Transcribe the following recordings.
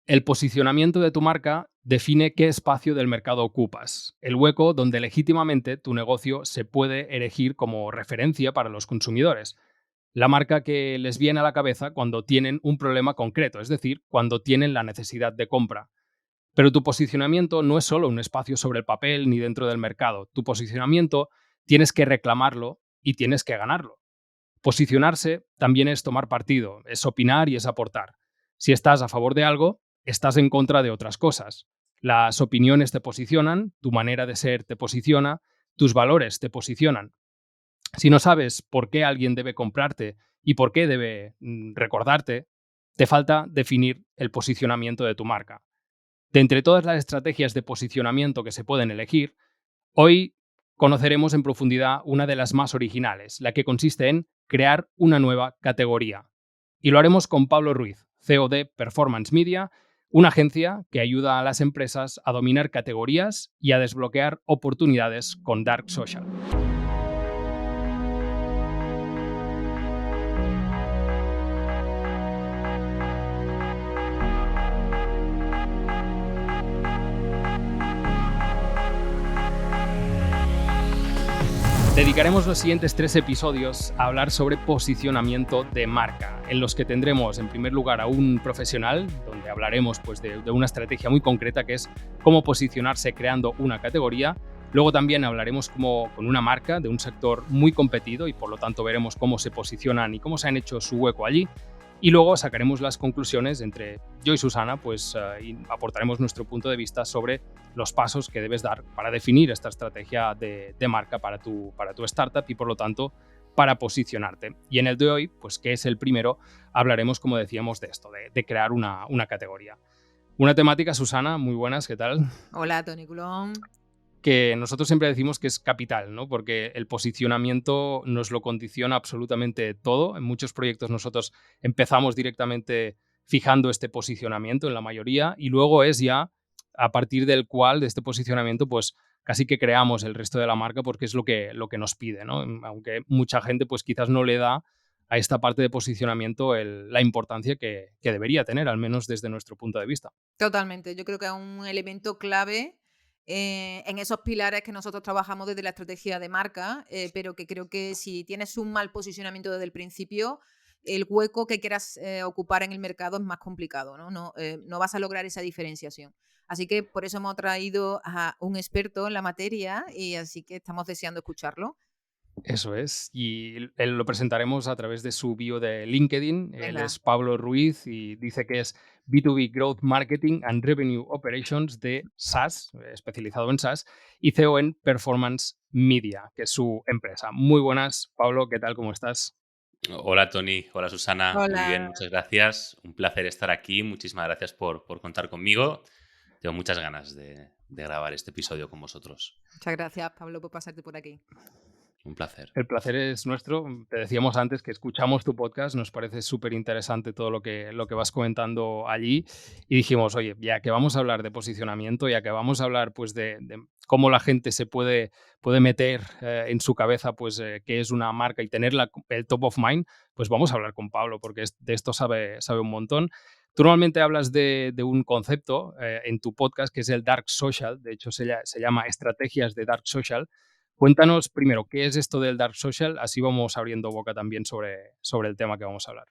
El posicionamiento de tu marca define qué espacio del mercado ocupas, el hueco donde legítimamente tu negocio se puede erigir como referencia para los consumidores. La marca que les viene a la cabeza cuando tienen un problema concreto, es decir, cuando tienen la necesidad de compra. Pero tu posicionamiento no es solo un espacio sobre el papel ni dentro del mercado. Tu posicionamiento tienes que reclamarlo y tienes que ganarlo. Posicionarse también es tomar partido, es opinar y es aportar. Si estás a favor de algo, estás en contra de otras cosas. Las opiniones te posicionan, tu manera de ser te posiciona, tus valores te posicionan. Si no sabes por qué alguien debe comprarte y por qué debe recordarte, te falta definir el posicionamiento de tu marca. De entre todas las estrategias de posicionamiento que se pueden elegir, hoy conoceremos en profundidad una de las más originales, la que consiste en crear una nueva categoría. Y lo haremos con Pablo Ruiz, CEO de Performance Media, una agencia que ayuda a las empresas a dominar categorías y a desbloquear oportunidades con Dark Social. Dedicaremos los siguientes 3 episodios a hablar sobre posicionamiento de marca, en los que tendremos en primer lugar a un profesional, donde hablaremos pues, de una estrategia muy concreta que es cómo posicionarse creando una categoría. Luego también hablaremos con una marca de un sector muy competido y por lo tanto veremos cómo se posicionan y cómo se han hecho su hueco allí. Y luego sacaremos las conclusiones entre yo y Susana, y aportaremos nuestro punto de vista sobre los pasos que debes dar para definir esta estrategia de marca para tu startup y, por lo tanto, para posicionarte. Y en el de hoy, pues que es el primero, hablaremos, como decíamos, de esto, de crear una categoría. Una temática, Susana, muy buenas, ¿qué tal? Hola, Toni Colón. Que nosotros siempre decimos que es capital, ¿no? Porque el posicionamiento nos lo condiciona absolutamente todo. En muchos proyectos nosotros empezamos directamente fijando este posicionamiento en la mayoría y luego es ya a partir del cual, de este posicionamiento, pues casi que creamos el resto de la marca porque es lo que nos pide, ¿no? Aunque mucha gente pues quizás no le da a esta parte de posicionamiento la importancia que debería tener, al menos desde nuestro punto de vista. Totalmente. Yo creo que es un elemento clave en esos pilares que nosotros trabajamos desde la estrategia de marca, pero que creo que si tienes un mal posicionamiento desde el principio, el hueco que quieras ocupar en el mercado es más complicado, ¿no? No vas a lograr esa diferenciación. Así que por eso hemos traído a un experto en la materia y así que estamos deseando escucharlo. Eso es, y él lo presentaremos a través de su bio de LinkedIn. Él Venga. es Pablo Ruiz y dice que es B2B Growth Marketing and Revenue Operations de SaaS, especializado en SaaS, y CEO en Performance Media, que es su empresa. Muy buenas, Pablo, ¿qué tal? ¿Cómo estás? Hola Tony, hola Susana, muy bien, Hola. muchas gracias. Un placer estar aquí, muchísimas gracias por contar conmigo. Tengo muchas ganas de grabar este episodio con vosotros. Muchas gracias, Pablo, por pasarte por aquí. Un placer. El placer es nuestro. Te decíamos antes que escuchamos tu podcast, nos parece súper interesante todo lo que vas comentando allí y dijimos, oye, ya que vamos a hablar de posicionamiento, ya que vamos a hablar pues de cómo la gente se puede meter en su cabeza pues qué es una marca y tenerla el top of mind, pues vamos a hablar con Pablo porque de esto sabe un montón. Tú normalmente hablas de un concepto en tu podcast que es el Dark Social, de hecho se llama Estrategias de Dark Social. Cuéntanos primero, ¿qué es esto del Dark Social? Así vamos abriendo boca también sobre el tema que vamos a hablar.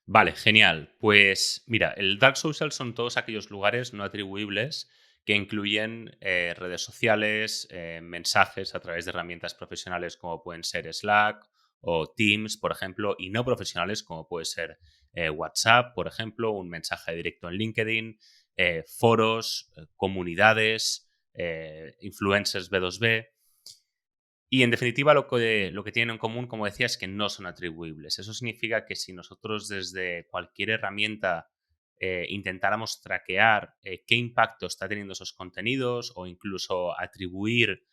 Vale, genial. Pues mira, el Dark Social son todos aquellos lugares no atribuibles que incluyen redes sociales, mensajes a través de herramientas profesionales como pueden ser Slack o Teams, por ejemplo, y no profesionales como puede ser WhatsApp, por ejemplo, un mensaje directo en LinkedIn, foros, comunidades, influencers B2B. Y en definitiva lo que tienen en común, como decía, es que no son atribuibles. Eso significa que si nosotros desde cualquier herramienta intentáramos traquear qué impacto está teniendo esos contenidos o incluso atribuir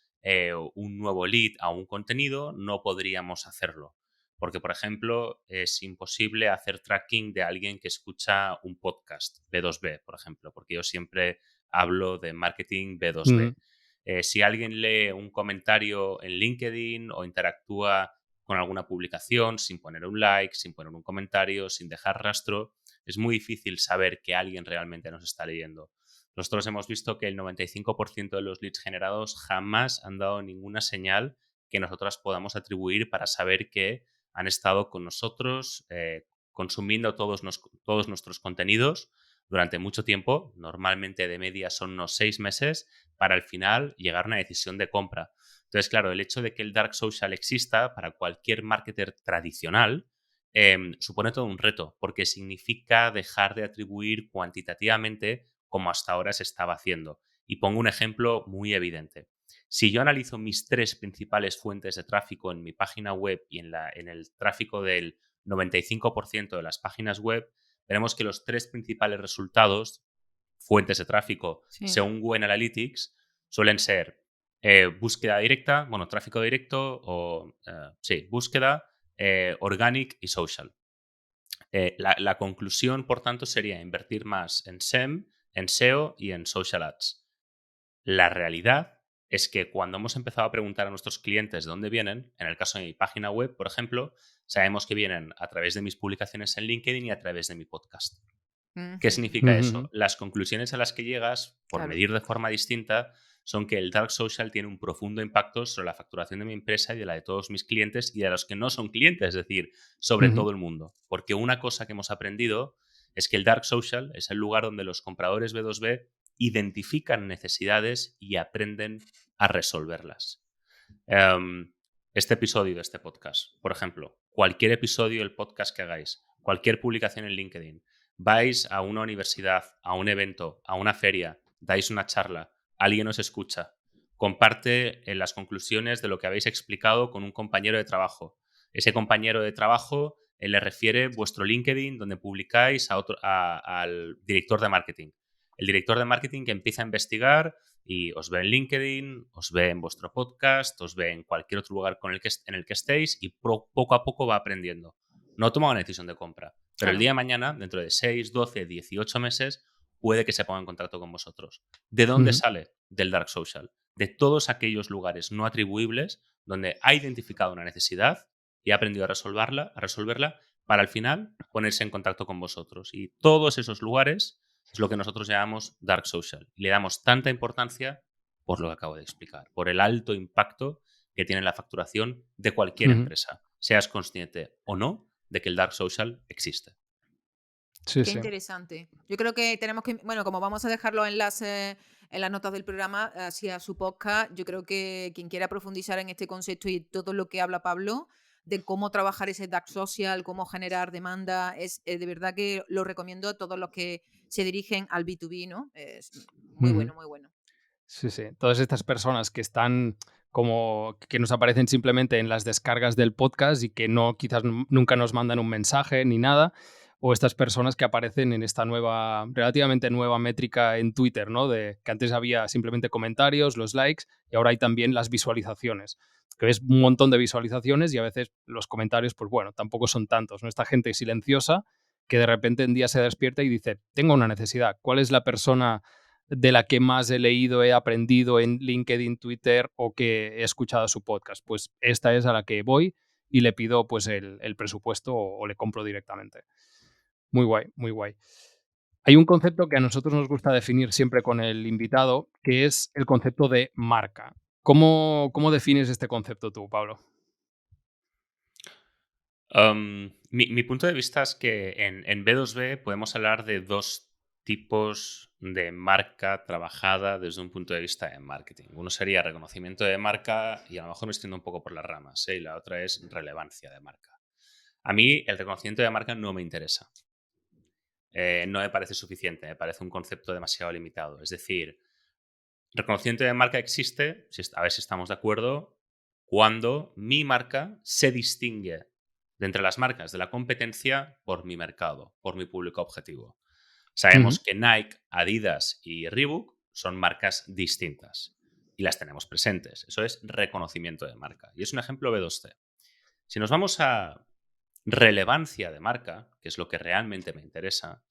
un nuevo lead a un contenido, no podríamos hacerlo. Porque, por ejemplo, es imposible hacer tracking de alguien que escucha un podcast B2B, por ejemplo, porque yo siempre hablo de marketing B2B. Mm. Si alguien lee un comentario en LinkedIn o interactúa con alguna publicación sin poner un like, sin poner un comentario, sin dejar rastro, Es muy difícil saber que alguien realmente nos está leyendo. Nosotros hemos visto que el 95% de los leads generados jamás han dado ninguna señal que nosotras podamos atribuir para saber que han estado con nosotros consumiendo todos nuestros contenidos durante mucho tiempo, normalmente de media son unos 6 meses, para al final llegar a una decisión de compra. Entonces, claro, el hecho de que el dark social exista para cualquier marketer tradicional supone todo un reto, porque significa dejar de atribuir cuantitativamente como hasta ahora se estaba haciendo. Y pongo un ejemplo muy evidente. Si yo analizo mis 3 principales fuentes de tráfico en mi página web y en el tráfico del 95% de las páginas web, veremos que los 3 principales resultados, fuentes de tráfico, Sí. según Google Analytics, suelen ser búsqueda directa, bueno, tráfico directo o, búsqueda, organic y social. La conclusión, por tanto, sería invertir más en SEM, en SEO y en social ads. La realidad es que cuando hemos empezado a preguntar a nuestros clientes de dónde vienen, en el caso de mi página web, por ejemplo, sabemos que vienen a través de mis publicaciones en LinkedIn y a través de mi podcast. ¿Qué Ujú. significa eso? Ujú. Las conclusiones a las que llegas, por Claro. medir de forma distinta, son que el dark social tiene un profundo impacto sobre la facturación de mi empresa y de la de todos mis clientes y de los que no son clientes, es decir, sobre Ujú. todo el mundo. Porque una cosa que hemos aprendido es que el dark social es el lugar donde los compradores B2B identifican necesidades y aprenden a resolverlas. Este episodio de este podcast, por ejemplo, cualquier episodio del podcast que hagáis, cualquier publicación en LinkedIn, vais a una universidad, a un evento, a una feria, dais una charla, alguien os escucha, comparte las conclusiones de lo que habéis explicado con un compañero de trabajo. Ese compañero de trabajo le refiere vuestro LinkedIn donde publicáis al director de marketing. El director de marketing que empieza a investigar y os ve en LinkedIn, os ve en vuestro podcast, os ve en cualquier otro lugar en el que estéis y poco a poco va aprendiendo. No toma una decisión de compra, pero el Claro. día de mañana, dentro de 6, 12, 18 meses, puede que se ponga en contacto con vosotros. ¿De dónde Ujú. sale? Del dark social. De todos aquellos lugares no atribuibles donde ha identificado una necesidad y ha aprendido a resolverla para al final ponerse en contacto con vosotros. Y todos esos lugares es lo que nosotros llamamos dark social. Y le damos tanta importancia por lo que acabo de explicar, por el alto impacto que tiene la facturación de cualquier Ujú. empresa, seas consciente o no de que el dark social existe. Sí, Qué sí. interesante. Yo creo que tenemos que, bueno, como vamos a dejar los enlaces en las notas del programa, así a su podcast, yo creo que quien quiera profundizar en este concepto y todo lo que habla Pablo, de cómo trabajar ese dark social, cómo generar demanda, es de verdad que lo recomiendo a todos los que se dirigen al B2B, ¿no? Es muy Ujú. bueno, muy bueno. Sí, sí. Todas estas personas que están como que nos aparecen simplemente en las descargas del podcast y que no, quizás nunca nos mandan un mensaje ni nada, o estas personas que aparecen en esta nueva, relativamente nueva métrica en Twitter, ¿no? De que antes había simplemente comentarios, los likes, y ahora hay también las visualizaciones, que ves un montón de visualizaciones y a veces los comentarios, pues bueno, tampoco son tantos, ¿no? Esta gente silenciosa que de repente un día se despierta y dice, tengo una necesidad, ¿cuál es la persona de la que más he leído, he aprendido en LinkedIn, Twitter o que he escuchado su podcast? Pues esta es a la que voy y le pido pues el presupuesto o le compro directamente. Muy guay, muy guay. Hay un concepto que a nosotros nos gusta definir siempre con el invitado, que es el concepto de marca. ¿Cómo defines este concepto tú, Pablo? Mi punto de vista es que en B2B podemos hablar de dos tipos de marca trabajada desde un punto de vista de marketing. Uno sería reconocimiento de marca y a lo mejor me extiendo un poco por las ramas, ¿eh? Y la otra es relevancia de marca. A mí el reconocimiento de marca no me interesa. No me parece suficiente, me parece un concepto demasiado limitado. Es decir, reconocimiento de marca existe, a ver si estamos de acuerdo, cuando mi marca se distingue de entre las marcas de la competencia por mi mercado, por mi público objetivo. Ujú. Sabemos que Nike, Adidas y Reebok son marcas distintas y las tenemos presentes. Eso es reconocimiento de marca. Y es un ejemplo B2C. Si nos vamos a relevancia de marca, que es lo que realmente me interesa,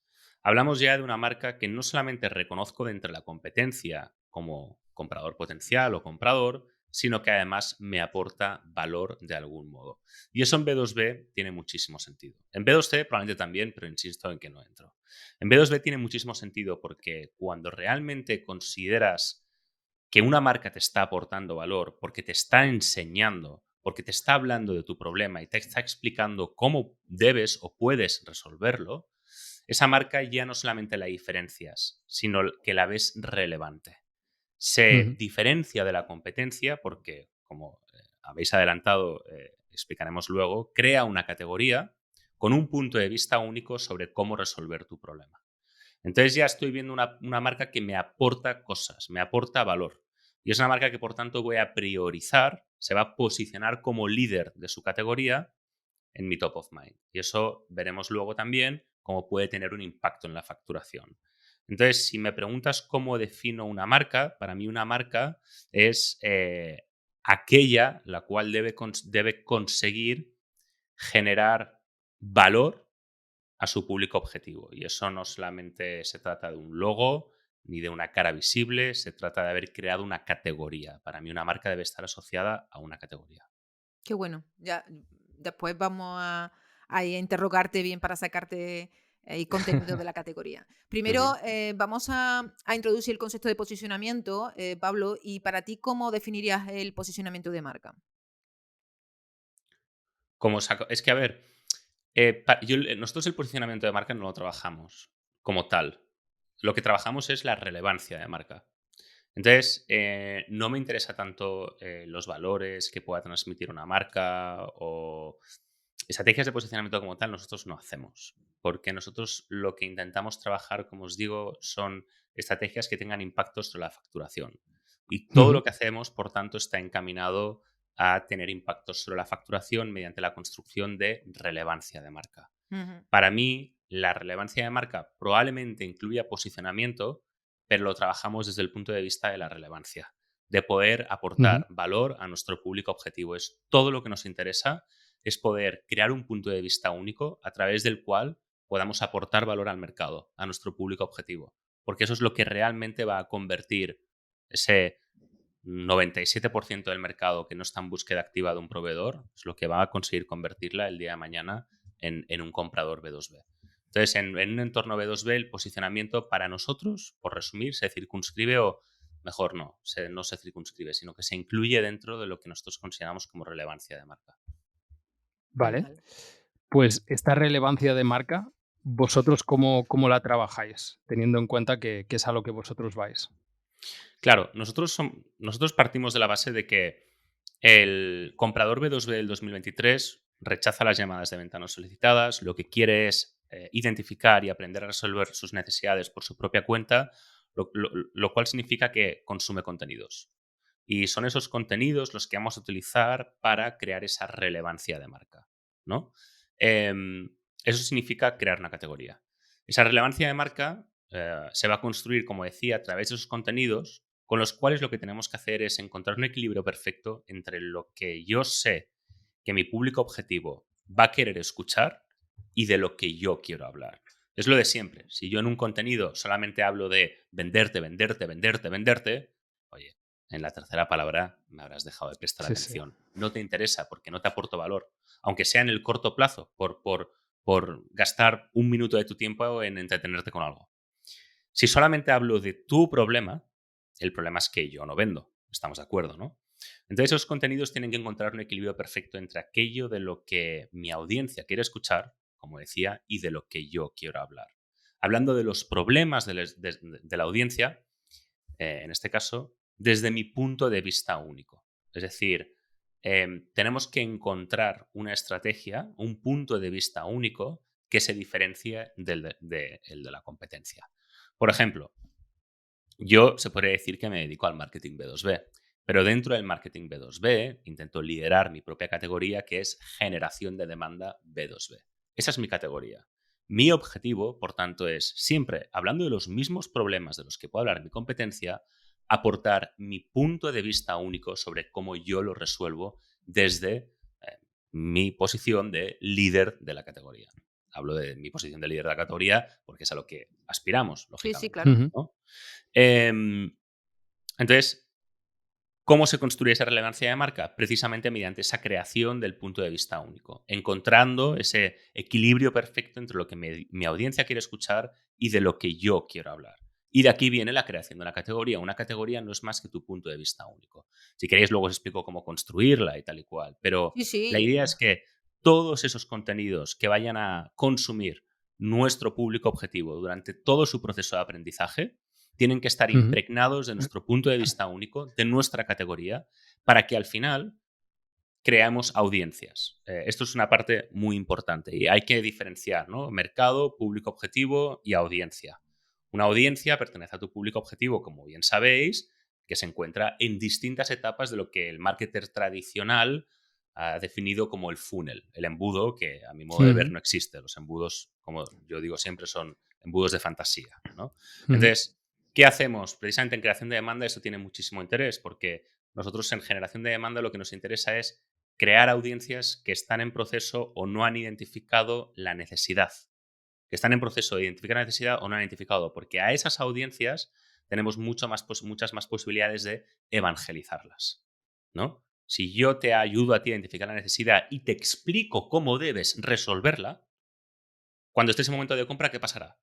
hablamos ya de una marca que no solamente reconozco de entre la competencia como comprador potencial o comprador, sino que además me aporta valor de algún modo. Y eso en B2B tiene muchísimo sentido. En B2C probablemente también, pero insisto en que no entro. En B2B tiene muchísimo sentido porque cuando realmente consideras que una marca te está aportando valor porque te está enseñando, porque te está hablando de tu problema y te está explicando cómo debes o puedes resolverlo, esa marca ya no solamente la diferencias, sino que la ves relevante. Se Ujú. diferencia de la competencia porque, como habéis adelantado, explicaremos luego, crea una categoría con un punto de vista único sobre cómo resolver tu problema. Entonces ya estoy viendo una marca que me aporta cosas, me aporta valor. Y es una marca que, por tanto, voy a priorizar, se va a posicionar como líder de su categoría en mi top of mind. Y eso veremos luego también cómo puede tener un impacto en la facturación. Entonces, si me preguntas cómo defino una marca, para mí una marca es aquella la cual debe conseguir generar valor a su público objetivo. Y eso no solamente se trata de un logo ni de una cara visible, se trata de haber creado una categoría. Para mí una marca debe estar asociada a una categoría. Qué bueno. Ya después vamos a interrogarte bien para sacarte contenido de la categoría. Primero, Ujú. vamos a introducir el concepto de posicionamiento, Pablo, y para ti, ¿cómo definirías el posicionamiento de marca? Es que, a ver, nosotros el posicionamiento de marca no lo trabajamos como tal. Lo que trabajamos es la relevancia de marca. Entonces, no me interesa tanto los valores que pueda transmitir una marca o estrategias de posicionamiento como tal, nosotros no hacemos. Porque nosotros lo que intentamos trabajar, como os digo, son estrategias que tengan impacto sobre la facturación. Y todo Ujú. lo que hacemos, por tanto, está encaminado a tener impactos sobre la facturación mediante la construcción de relevancia de marca. Ujú. Para mí, la relevancia de marca probablemente incluya posicionamiento, pero lo trabajamos desde el punto de vista de la relevancia, de poder Ujú. aportar valor a nuestro público objetivo. Es todo lo que nos interesa, es poder crear un punto de vista único a través del cual podamos aportar valor al mercado, a nuestro público objetivo, porque eso es lo que realmente va a convertir ese 97% del mercado que no está en búsqueda activa de un proveedor, es lo que va a conseguir convertirla el día de mañana en un comprador B2B. Entonces, en un entorno B2B, el posicionamiento para nosotros, por resumir, se circunscribe o, mejor no, no se circunscribe, sino que se incluye dentro de lo que nosotros consideramos como relevancia de marca. Vale. Vale. Pues esta relevancia de marca, ¿vosotros cómo la trabajáis? Teniendo en cuenta que es a lo que vosotros vais. Claro, nosotros partimos de la base de que el comprador B2B del 2023 rechaza las llamadas de venta no solicitadas, lo que quiere es identificar y aprender a resolver sus necesidades por su propia cuenta, lo cual significa que consume contenidos. Y son esos contenidos los que vamos a utilizar para crear esa relevancia de marca, ¿no? Eso significa crear una categoría. Esa relevancia de marca se va a construir, como decía, a través de esos contenidos con los cuales lo que tenemos que hacer es encontrar un equilibrio perfecto entre lo que yo sé que mi público objetivo va a querer escuchar y de lo que yo quiero hablar. Es lo de siempre. Si yo en un contenido solamente hablo de venderte, venderte, venderte, venderte, oye, en la tercera palabra me habrás dejado de prestar Sí, sí. atención. No te interesa porque no te aporto valor, aunque sea en el corto plazo, por gastar un minuto de tu tiempo en entretenerte con algo. Si solamente hablo de tu problema, el problema es que yo no vendo. Estamos de acuerdo, ¿no? Entonces, esos contenidos tienen que encontrar un equilibrio perfecto entre aquello de lo que mi audiencia quiere escuchar, como decía, y de lo que yo quiero hablar. Hablando de los problemas de la audiencia, en este caso, desde mi punto de vista único. Es decir, tenemos que encontrar una estrategia, un punto de vista único que se diferencie el de la competencia. Por ejemplo, yo se podría decir que me dedico al marketing B2B, pero dentro del marketing B2B intento liderar mi propia categoría que es generación de demanda B2B. Esa es mi categoría. Mi objetivo, por tanto, es siempre, hablando de los mismos problemas de los que puedo hablar mi competencia, aportar mi punto de vista único sobre cómo yo lo resuelvo desde mi posición de líder de la categoría. Hablo de mi posición de líder de la categoría porque es a lo que aspiramos, Sí, sí, lógicamente. claro. Ujú. ¿No? Entonces, ¿Cómo se construye esa relevancia de marca? Precisamente mediante esa creación del punto de vista único, encontrando ese equilibrio perfecto entre lo que mi audiencia quiere escuchar y de lo que yo quiero hablar. Y de aquí viene la creación de una categoría. Una categoría no es más que tu punto de vista único. Si queréis, luego os explico cómo construirla y tal y cual. Pero Sí, la sí. idea es que todos esos contenidos que vayan a consumir nuestro público objetivo durante todo su proceso de aprendizaje tienen que estar Ujú. impregnados de nuestro punto de vista único, de nuestra categoría, para que al final creamos audiencias. Esto es una parte muy importante y hay que diferenciar, ¿no? Mercado, público objetivo y audiencia. Una audiencia pertenece a tu público objetivo, como bien sabéis, que se encuentra en distintas etapas de lo que el marketer tradicional ha definido como el funnel, el embudo, que a mi modo de ver Ujú. no existe. Los embudos, como yo digo siempre, son embudos de fantasía, ¿no? Ujú. Entonces, ¿qué hacemos? Precisamente en creación de demanda eso tiene muchísimo interés porque nosotros en generación de demanda lo que nos interesa es crear audiencias que están en proceso o no han identificado la necesidad. Que están en proceso de identificar la necesidad o no han identificado, porque a esas audiencias tenemos muchas más posibilidades de evangelizarlas, ¿no? Si yo te ayudo a ti a identificar la necesidad y te explico cómo debes resolverla, cuando estés en momento de compra, ¿qué pasará?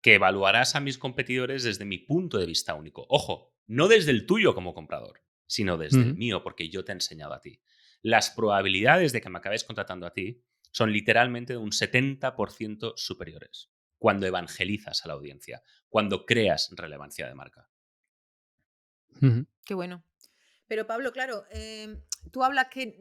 Que evaluarás a mis competidores desde mi punto de vista único. Ojo, no desde el tuyo como comprador, sino desde el Ujú. mío, porque yo te he enseñado a ti. Las probabilidades de que me acabes contratando a ti son literalmente de un 70% superiores cuando evangelizas a la audiencia, cuando creas relevancia de marca. Ujú. Qué bueno. Pero Pablo, claro, tú hablas que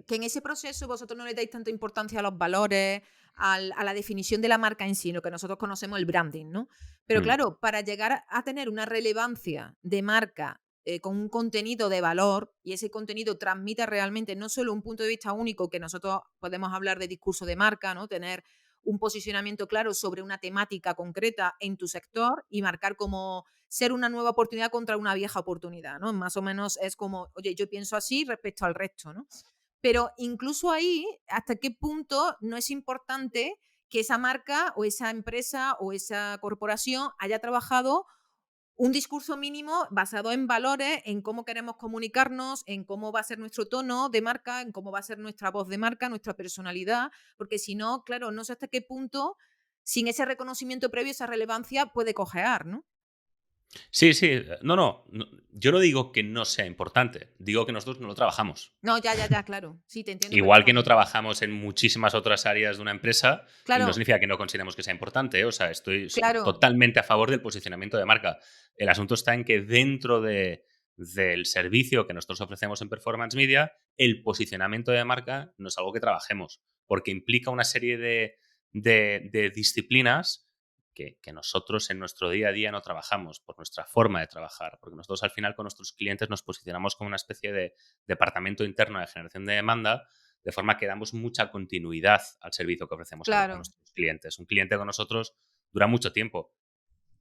en ese proceso vosotros no le dais tanta importancia a los valores, a la definición de la marca en sí, lo que nosotros conocemos el branding, ¿no? Pero Mm, claro, para llegar a tener una relevancia de marca con un contenido de valor y ese contenido transmita realmente no solo un punto de vista único, que nosotros podemos hablar de discurso de marca, ¿no? Tener un posicionamiento claro sobre una temática concreta en tu sector y marcar como ser una nueva oportunidad contra una vieja oportunidad, ¿no? Más o menos es como, oye, yo pienso así respecto al resto, ¿no? Pero incluso ahí, ¿hasta qué punto no es importante que esa marca o esa empresa o esa corporación haya trabajado un discurso mínimo basado en valores, en cómo queremos comunicarnos, en cómo va a ser nuestro tono de marca, en cómo va a ser nuestra voz de marca, nuestra personalidad? Porque si no, claro, no sé hasta qué punto, sin ese reconocimiento previo, esa relevancia puede cojear, ¿no? Sí, sí, no, yo no digo que no sea importante, digo que nosotros no lo trabajamos. No, ya, ya, ya, claro. Sí, te entiendo Igual que no perfectamente. trabajamos en muchísimas otras áreas de una empresa y no Claro, significa que no consideremos que sea importante, ¿eh? O sea, estoy claro. totalmente a favor del posicionamiento de marca. El asunto está en que dentro del servicio que nosotros ofrecemos en Performance Media, el posicionamiento de marca no es algo que trabajemos, porque implica una serie de disciplinas que nosotros en nuestro día a día no trabajamos por nuestra forma de trabajar, porque nosotros al final con nuestros clientes nos posicionamos como una especie de departamento interno de generación de demanda, de forma que damos mucha continuidad al servicio que ofrecemos a Claro, nuestros clientes. Un cliente con nosotros dura mucho tiempo.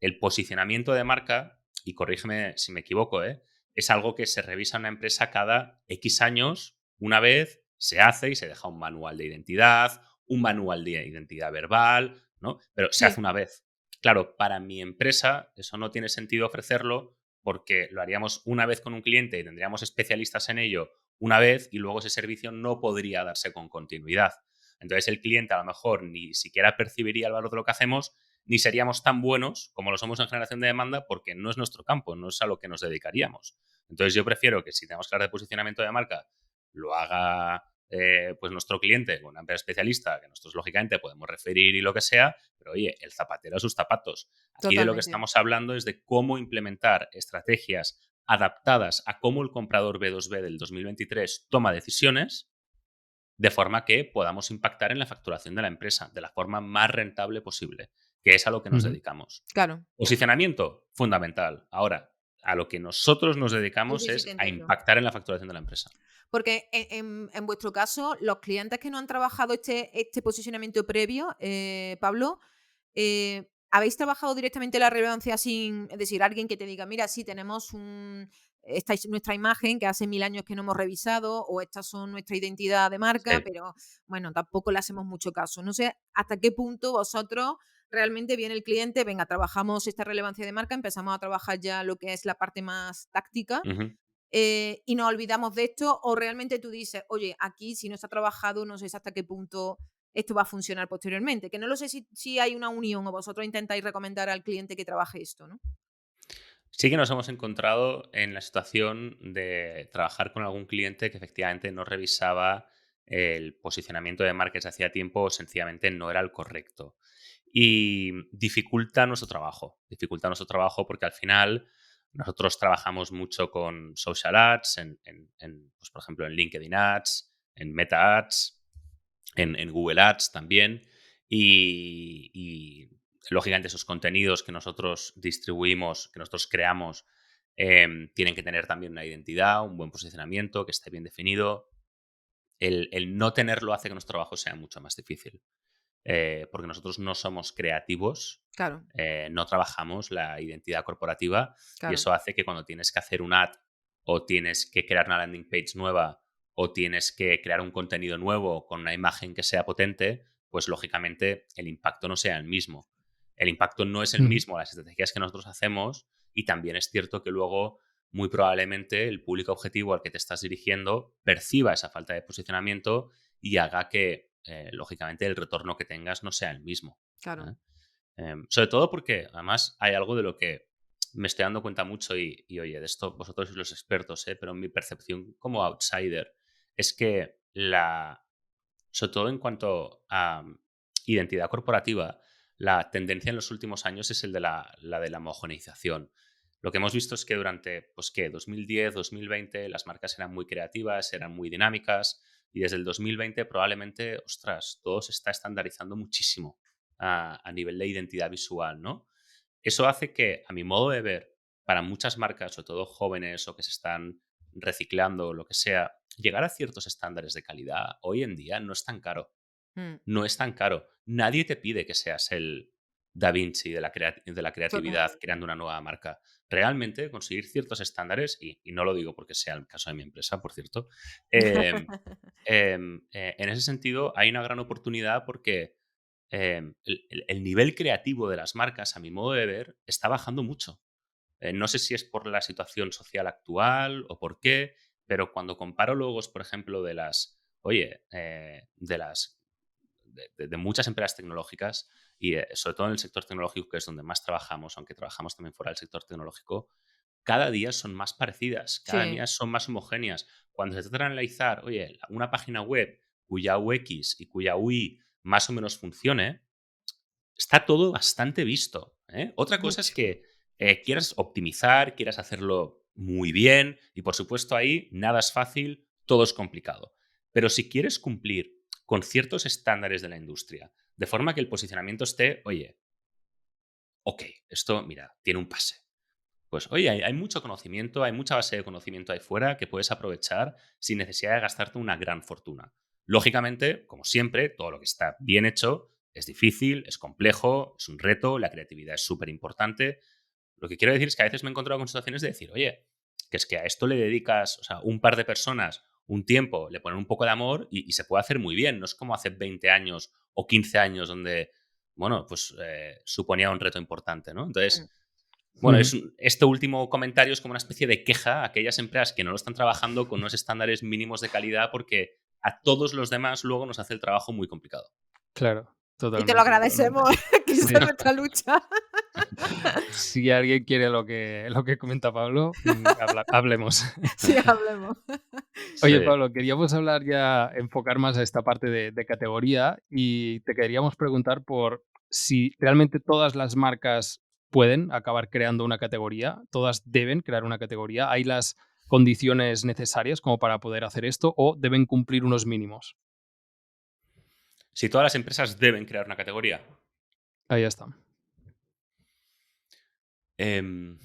El posicionamiento de marca, y corrígeme si me equivoco, es algo que se revisa en una empresa cada X años, una vez se hace y se deja un manual de identidad, un manual de identidad verbal, ¿no? Pero se hace sí, una vez. Claro, para mi empresa eso no tiene sentido ofrecerlo porque lo haríamos una vez con un cliente y tendríamos especialistas en ello una vez y luego ese servicio no podría darse con continuidad. Entonces el cliente a lo mejor ni siquiera percibiría el valor de lo que hacemos ni seríamos tan buenos como lo somos en generación de demanda porque no es nuestro campo, no es a lo que nos dedicaríamos. Entonces yo prefiero que si tenemos que hablar de posicionamiento de marca, lo haga pues nuestro cliente, una empresa especialista, que nosotros lógicamente podemos referir y lo que sea, pero oye, el zapatero a sus zapatos. Aquí de lo que totalmente. estamos hablando es de cómo implementar estrategias adaptadas a cómo el comprador B2B del 2023 toma decisiones de forma que podamos impactar en la facturación de la empresa de la forma más rentable posible, que es a lo que nos Ujú. dedicamos. Claro. Posicionamiento, fundamental. Ahora, a lo que nosotros nos Sí, dedicamos sí, sí, te es a entiendo. impactar en la facturación de la empresa. Porque en vuestro caso, los clientes que no han trabajado este posicionamiento previo, Pablo, ¿habéis trabajado directamente la relevancia sin, es decir, alguien que te diga, mira, sí, tenemos nuestra imagen que hace 1000 años que no hemos revisado, o estas son nuestra identidad de marca, Sí. pero bueno, tampoco le hacemos mucho caso? No sé hasta qué punto vosotros realmente viene el cliente, venga, trabajamos esta relevancia de marca, empezamos a trabajar ya lo que es la parte más táctica, Ujú. y nos olvidamos de esto, o realmente tú dices, oye, aquí si no está trabajado, no sé hasta qué punto esto va a funcionar posteriormente, que no lo sé si hay una unión o vosotros intentáis recomendar al cliente que trabaje esto, ¿no? Sí que nos hemos encontrado en la situación de trabajar con algún cliente que efectivamente no revisaba el posicionamiento de marcas hacía tiempo o sencillamente no era el correcto. Y dificulta nuestro trabajo porque al final nosotros trabajamos mucho con social ads, pues, por ejemplo, en LinkedIn Ads, en Meta Ads, en Google Ads también. Y, lógicamente esos contenidos que nosotros distribuimos, que nosotros creamos, tienen que tener también una identidad, un buen posicionamiento, que esté bien definido. El no tenerlo hace que nuestro trabajo sea mucho más difícil. Porque nosotros no somos creativos, Claro, no trabajamos la identidad corporativa y claro. eso hace que cuando tienes que hacer un ad o tienes que crear una landing page nueva o tienes que crear un contenido nuevo con una imagen que sea potente, pues lógicamente el impacto no sea el mismo. El impacto no es el Ujú. mismo a las estrategias que nosotros hacemos y también es cierto que luego muy probablemente el público objetivo al que te estás dirigiendo perciba esa falta de posicionamiento y haga que, lógicamente, el retorno que tengas no sea el mismo. Claro. ¿Eh? Sobre todo porque, además, hay algo de lo que me estoy dando cuenta mucho oye, de esto vosotros sois los expertos, pero mi percepción como outsider es que sobre todo en cuanto a identidad corporativa, la tendencia en los últimos años es la de la homogeneización. Lo que hemos visto es que durante, pues, ¿qué? 2010, 2020, las marcas eran muy creativas, eran muy dinámicas, y desde el 2020 probablemente, ostras, todo se está estandarizando muchísimo a nivel de identidad visual, ¿no? Eso hace que, a mi modo de ver, para muchas marcas, sobre todo jóvenes o que se están reciclando o lo que sea, llegar a ciertos estándares de calidad hoy en día no es tan caro. Mm, No es tan caro. Nadie te pide que seas el Da Vinci de la creatividad totalmente. creando una nueva marca. Realmente conseguir ciertos estándares, y no lo digo porque sea el caso de mi empresa, por cierto, em, en ese sentido hay una gran oportunidad porque el nivel creativo de las marcas, a mi modo de ver, está bajando mucho. No sé si es por la situación social actual o por qué, pero cuando comparo logos, por ejemplo, de muchas empresas tecnológicas y sobre todo en el sector tecnológico, que es donde más trabajamos, aunque trabajamos también fuera del sector tecnológico, cada día son más parecidas, cada Sí, día son más homogéneas. Cuando se trata de analizar, oye, una página web cuya UX y cuya UI más o menos funcione, está todo bastante visto. Otra cosa es mucho. que quieras optimizar, quieras hacerlo muy bien y por supuesto ahí nada es fácil, todo es complicado. Pero si quieres cumplir con ciertos estándares de la industria, de forma que el posicionamiento esté, oye, ok, esto, mira, tiene un pase. Pues oye, hay mucho conocimiento, hay mucha base de conocimiento ahí fuera que puedes aprovechar sin necesidad de gastarte una gran fortuna. Lógicamente, como siempre, todo lo que está bien hecho es difícil, es complejo, es un reto, la creatividad es súper importante. Lo que quiero decir es que a veces me he encontrado con situaciones de decir, oye, que es que a esto le dedicas, o sea, un par de personas, un tiempo, le ponen un poco de amor y se puede hacer muy bien. No es como hace 20 años o 15 años donde, bueno, pues suponía un reto importante, ¿no? Mm. Entonces, bueno, Ujú. este último comentario es como una especie de queja a aquellas empresas que no lo están trabajando con unos estándares mínimos de calidad porque a todos los demás luego nos hace el trabajo muy complicado. Claro, Y te lo totalmente, totalmente. agradecemos, que esa Sí. es nuestra lucha. Si alguien quiere lo que comenta Pablo, hablemos. Sí, hablemos. Sí. Oye, Pablo, queríamos hablar ya, enfocar más a esta parte de categoría y te queríamos preguntar por si realmente todas las marcas pueden acabar creando una categoría, todas deben crear una categoría, ¿hay las condiciones necesarias como para poder hacer esto o deben cumplir unos mínimos? Si todas las empresas deben crear una categoría. Ahí está. em,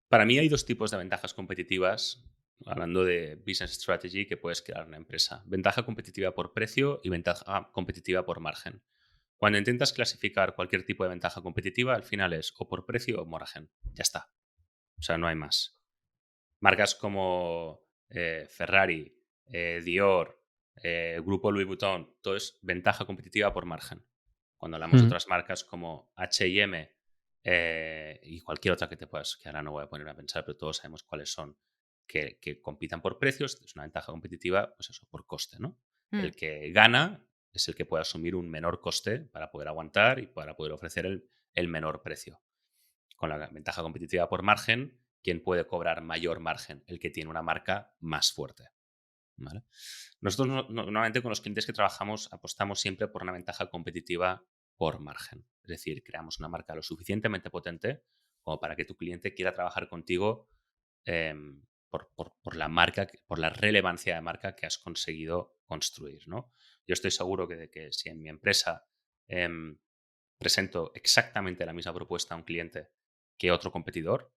para mí hay dos tipos de ventajas competitivas, hablando de business strategy, que puedes crear una empresa. Ventaja competitiva por precio y ventaja competitiva por margen. Cuando intentas clasificar cualquier tipo de ventaja competitiva, al final es o por precio o margen. Ya está. O sea, no hay más. Marcas como Ferrari, Dior, Grupo Louis Vuitton, todo es ventaja competitiva por margen. Cuando hablamos de Ujú. otras marcas como H&M, y cualquier otra que que ahora no voy a poner a pensar, pero todos sabemos cuáles son, que compitan por precios, es una ventaja competitiva, pues eso, por coste, ¿no? Mm, El que gana es el que puede asumir un menor coste para poder aguantar y para poder ofrecer el menor precio. Con la ventaja competitiva por margen, ¿quién puede cobrar mayor margen? El que tiene una marca más fuerte. ¿Vale? Nosotros normalmente con los clientes que trabajamos apostamos siempre por una ventaja competitiva por margen. Es decir, creamos una marca lo suficientemente potente como para que tu cliente quiera trabajar contigo por la marca, por la relevancia de marca que has conseguido construir, ¿no? Yo estoy seguro de que si en mi empresa em, presento exactamente la misma propuesta a un cliente que otro competidor,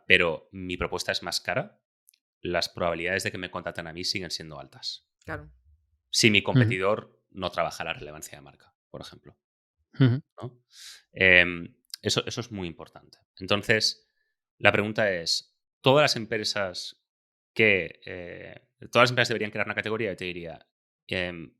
pero mi propuesta es más cara, las probabilidades de que me contraten a mí siguen siendo altas. claro. Si mi Ujú, competidor no trabaja la relevancia de marca, por ejemplo. ujú, ¿No? Eso es muy importante. Entonces, la pregunta es, todas las empresas deberían crear una categoría? Yo te diría, em,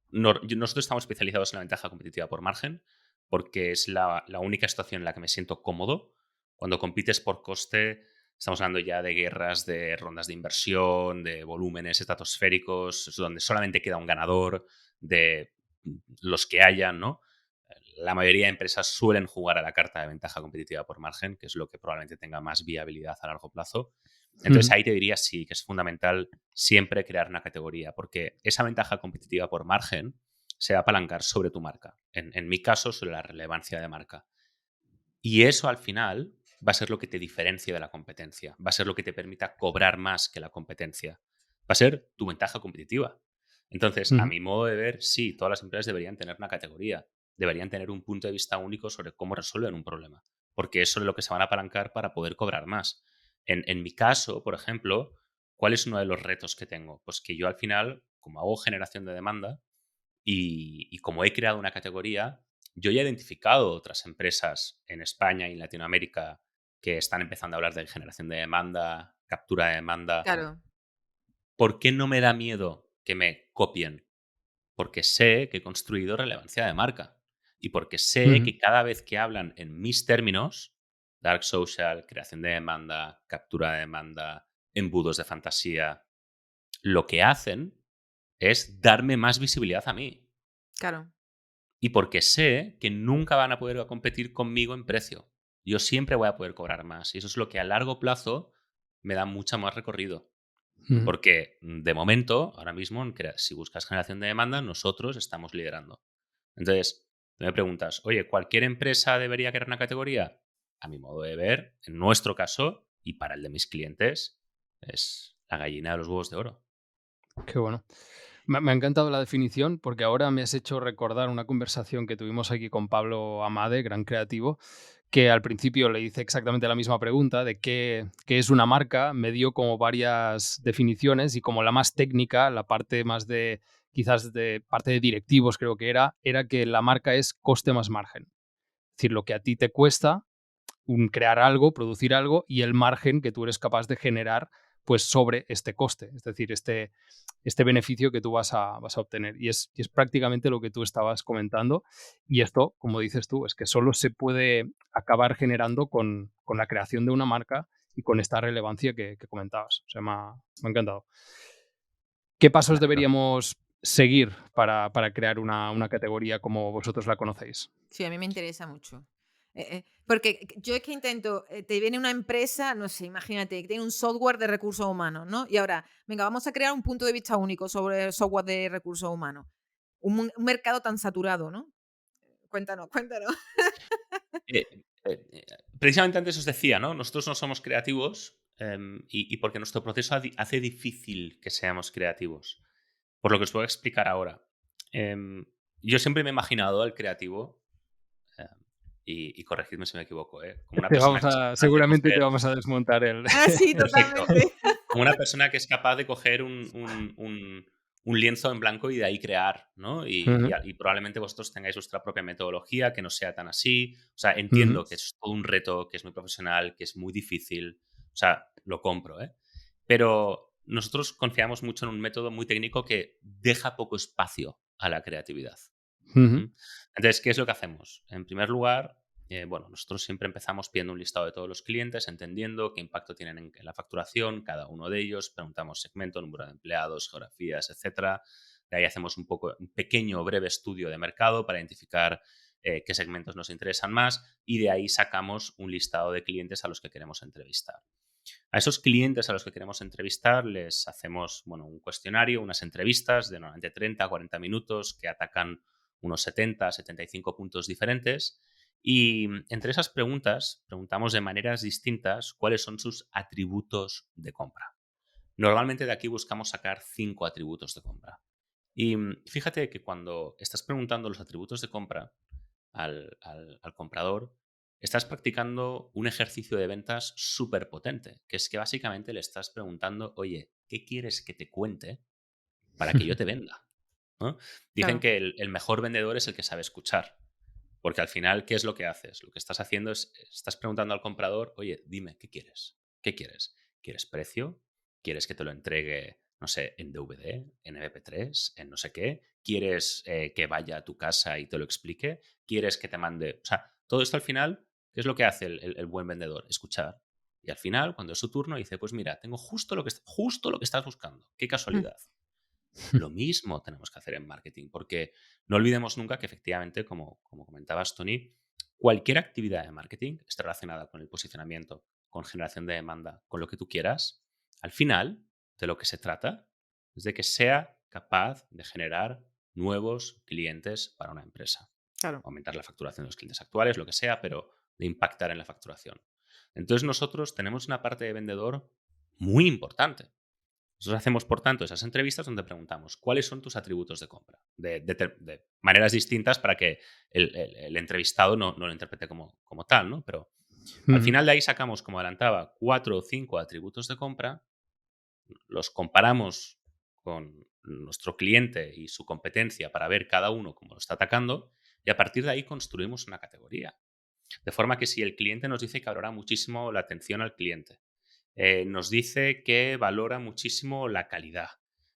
nosotros estamos especializados en la ventaja competitiva por margen porque es la única situación en la que me siento cómodo. Cuando compites por coste, estamos hablando ya de guerras, de rondas de inversión, de volúmenes estratosféricos, donde solamente queda un ganador de los que hayan, ¿no? La mayoría de empresas suelen jugar a la carta de ventaja competitiva por margen, que es lo que probablemente tenga más viabilidad a largo plazo. Entonces ujú, ahí te diría sí, que es fundamental siempre crear una categoría, porque esa ventaja competitiva por margen se va a apalancar sobre tu marca. En mi caso, sobre la relevancia de marca. Y eso al final va a ser lo que te diferencia de la competencia, va a ser lo que te permita cobrar más que la competencia, va a ser tu ventaja competitiva. Entonces, a ujú. mi modo de ver, sí, todas las empresas deberían tener una categoría, deberían tener un punto de vista único sobre cómo resuelven un problema, porque eso es lo que se van a apalancar para poder cobrar más. En mi caso, por ejemplo, ¿cuál es uno de los retos que tengo? Pues que yo al final, como hago generación de demanda, y como he creado una categoría, yo ya he identificado otras empresas en España y en Latinoamérica que están empezando a hablar de generación de demanda, captura de demanda. Claro. ¿Por qué no me da miedo que me copien? Porque sé que he construido relevancia de marca y porque sé Ujú, que cada vez que hablan en mis términos, dark social, creación de demanda, captura de demanda, embudos de fantasía, lo que hacen es darme más visibilidad a mí. Claro. Y porque sé que nunca van a poder competir conmigo en precio. Yo siempre voy a poder cobrar más. Y eso es lo que a largo plazo me da mucha más recorrido. ujú. Porque de momento, ahora mismo, si buscas generación de demanda, nosotros estamos liderando. Entonces, tú me preguntas, oye, ¿cualquier empresa debería crear una categoría? A mi modo de ver, en nuestro caso y para el de mis clientes, es la gallina de los huevos de oro. Qué bueno. Me ha encantado la definición porque ahora me has hecho recordar una conversación que tuvimos aquí con Pablo Amade, gran creativo, que al principio le hice exactamente la misma pregunta de qué es una marca, me dio como varias definiciones y como la más técnica, la parte más de quizás de parte de directivos creo que era que la marca es coste más margen. Es decir, lo que a ti te cuesta crear algo, producir algo y el margen que tú eres capaz de generar pues sobre este coste, es decir, este beneficio que tú vas a obtener. Y es prácticamente lo que tú estabas comentando. Y esto, como dices tú, es que solo se puede acabar generando con la creación de una marca y con esta relevancia que comentabas. O sea, me ha encantado. ¿Qué pasos Claro. deberíamos seguir para crear una categoría como vosotros la conocéis? Sí, a mí me interesa mucho. Porque yo es que intento, te viene una empresa, no sé, imagínate, que tiene un software de recursos humanos, ¿no? Y ahora, venga, vamos a crear un punto de vista único sobre el software de recursos humanos. Un mercado tan saturado, ¿no? Cuéntanos, cuéntanos. Precisamente antes os decía, ¿no? Nosotros no somos creativos y porque nuestro proceso hace difícil que seamos creativos. Por lo que os voy a explicar ahora. Em, yo siempre me he imaginado al creativo, em, y corregidme si me equivoco, como una persona que es capaz de Seguramente te coger. vamos a desmontar el. Ah, sí, Perfecto. totalmente. Como una persona que es capaz de coger un lienzo en blanco y de ahí crear, ¿no? Ujú, Y probablemente vosotros tengáis vuestra propia metodología, que no sea tan así. O sea, ujú, entiendo que es todo un reto, que es muy profesional, que es muy difícil. O sea, lo compro, ¿eh? Pero nosotros confiamos mucho en un método muy técnico que deja poco espacio a la creatividad. ujú, ¿Mm? Entonces, ¿qué es lo que hacemos? En primer lugar, bueno, nosotros siempre empezamos pidiendo un listado de todos los clientes, entendiendo qué impacto tienen en la facturación cada uno de ellos, preguntamos segmento, número de empleados, geografías, etcétera. De ahí hacemos un pequeño, breve estudio de mercado para identificar qué segmentos nos interesan más y de ahí sacamos un listado de clientes a los que queremos entrevistar. A esos clientes a los que queremos entrevistar les hacemos un cuestionario, unas entrevistas de normalmente 30 a 40 minutos que atacan unos 70 a 75 puntos diferentes y entre esas preguntas preguntamos de maneras distintas cuáles son sus atributos de compra. Normalmente de aquí buscamos sacar 5 atributos de compra. Y fíjate que cuando estás preguntando los atributos de compra al comprador, estás practicando un ejercicio de ventas súper potente, que es que básicamente le estás preguntando, oye, ¿qué quieres que te cuente para que yo te venda? ¿No? Dicen Claro. que el mejor vendedor es el que sabe escuchar, porque al final, ¿qué es lo que haces? Lo que estás haciendo es, estás preguntando al comprador, oye, dime, ¿qué quieres? ¿Qué quieres? ¿Quieres precio? ¿Quieres que te lo entregue, no sé, en DVD, en MP3, en no sé qué? ¿Quieres que vaya a tu casa y te lo explique? ¿Quieres que te mande? O sea, todo esto al final, ¿qué es lo que hace el buen vendedor? Escuchar. Y al final, cuando es su turno, dice, pues mira, tengo justo lo que estás buscando. Qué casualidad. Lo mismo tenemos que hacer en marketing, porque no olvidemos nunca que efectivamente, como comentabas, Tony, cualquier actividad de marketing está relacionada con el posicionamiento, con generación de demanda, con lo que tú quieras. Al final, de lo que se trata es de que sea capaz de generar nuevos clientes para una empresa. Claro. Aumentar la facturación de los clientes actuales, lo que sea, pero de impactar en la facturación. Entonces nosotros tenemos una parte de vendedor muy importante. Nosotros hacemos, por tanto, esas entrevistas donde preguntamos cuáles son tus atributos de compra, de maneras distintas para que el entrevistado no lo interprete como tal, ¿no? Pero al Ujú. final de ahí sacamos, como adelantaba, 4 o 5 atributos de compra, los comparamos con nuestro cliente y su competencia para ver cada uno cómo lo está atacando y a partir de ahí construimos una categoría. De forma que si el cliente nos dice que valora muchísimo la atención al cliente, nos dice que valora muchísimo la calidad,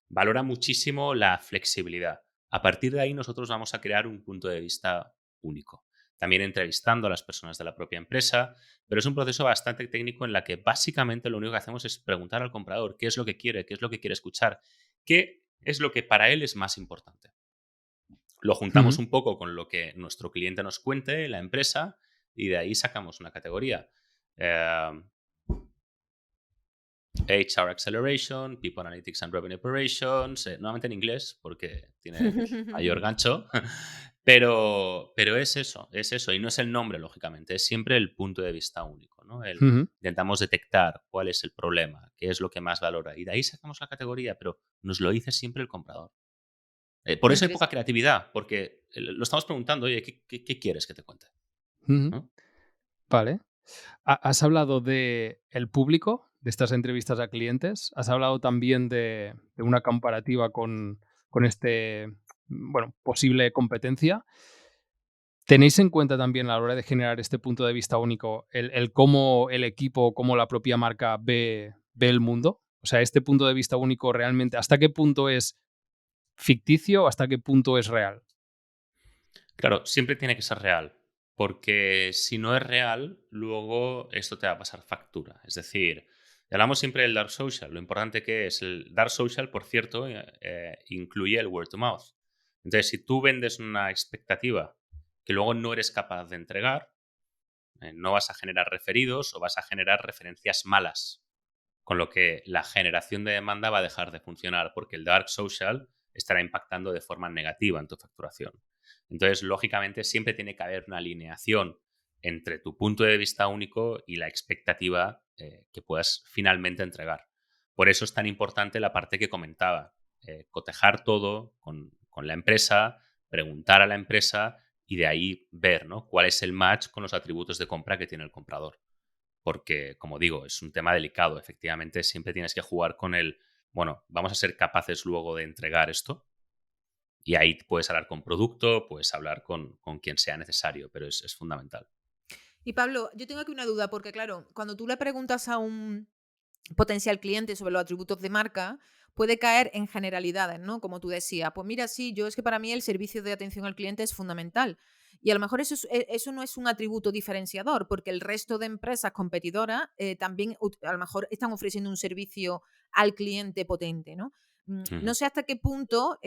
valora muchísimo la flexibilidad. A partir de ahí nosotros vamos a crear un punto de vista único. También entrevistando a las personas de la propia empresa, pero es un proceso bastante técnico en la que básicamente lo único que hacemos es preguntar al comprador qué es lo que quiere, qué es lo que quiere escuchar, qué es lo que para él es más importante. Lo juntamos Ujú. un poco con lo que nuestro cliente nos cuente, la empresa, y de ahí sacamos una categoría. Eh, HR Acceleration, People Analytics and Revenue Operations, nuevamente en inglés porque tiene mayor gancho, pero es eso, y no es el nombre, lógicamente, es siempre el punto de vista único, ¿no? Ujú. Intentamos detectar cuál es el problema, qué es lo que más valora, y de ahí sacamos la categoría, pero nos lo dice siempre el comprador. Por Muy eso hay poca interesante. creatividad, porque lo estamos preguntando, oye, ¿qué quieres que te cuente? Ujú. ¿No? Vale. Has hablado de el público, de estas entrevistas a clientes. Has hablado también de una comparativa con este, bueno, posible competencia. ¿Tenéis en cuenta también a la hora de generar este punto de vista único el cómo el equipo, cómo la propia marca ve el mundo? O sea, este punto de vista único realmente, ¿hasta qué punto es ficticio o hasta qué punto es real? Claro, siempre tiene que ser real, porque si no es real, luego esto te va a pasar factura. Es decir, hablamos siempre del Dark Social, lo importante que es. El Dark Social, por cierto, incluye el word to mouth. Entonces, si tú vendes una expectativa que luego no eres capaz de entregar, no vas a generar referidos o vas a generar referencias malas, con lo que la generación de demanda va a dejar de funcionar porque el dark social estará impactando de forma negativa en tu facturación. Entonces, lógicamente, siempre tiene que haber una alineación entre tu punto de vista único y la expectativa que puedas finalmente entregar. Por eso es tan importante la parte que comentaba, cotejar todo con la empresa, preguntar a la empresa y de ahí ver, ¿no?, cuál es el match con los atributos de compra que tiene el comprador. Porque, como digo, es un tema delicado. Efectivamente, siempre tienes que jugar con el, bueno, vamos a ser capaces luego de entregar esto. Y ahí puedes hablar con producto, puedes hablar con quien sea necesario, pero es fundamental. Y Pablo, yo tengo aquí una duda, porque claro, cuando tú le preguntas a un potencial cliente sobre los atributos de marca, puede caer en generalidades, ¿no? Como tú decías, pues mira, sí, yo es que para mí el servicio de atención al cliente es fundamental. Y a lo mejor eso no es un atributo diferenciador, porque el resto de empresas competidoras también a lo mejor están ofreciendo un servicio al cliente potente, ¿no? No Ujú. sé hasta qué punto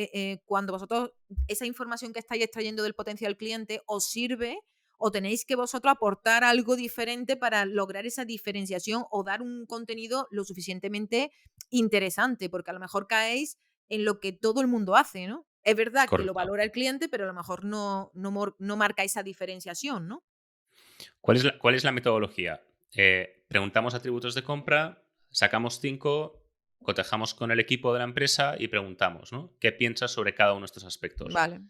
cuando vosotros esa información que estáis extrayendo del potencial cliente os sirve o tenéis que vosotros aportar algo diferente para lograr esa diferenciación o dar un contenido lo suficientemente interesante, porque a lo mejor caéis en lo que todo el mundo hace, ¿no? Es verdad que lo Correcto. valora el cliente, pero a lo mejor no marca esa diferenciación, ¿no? ¿Cuál es la metodología? Preguntamos atributos de compra, sacamos 5, cotejamos con el equipo de la empresa y preguntamos, ¿no? ¿Qué piensas sobre cada uno de estos aspectos? Vale.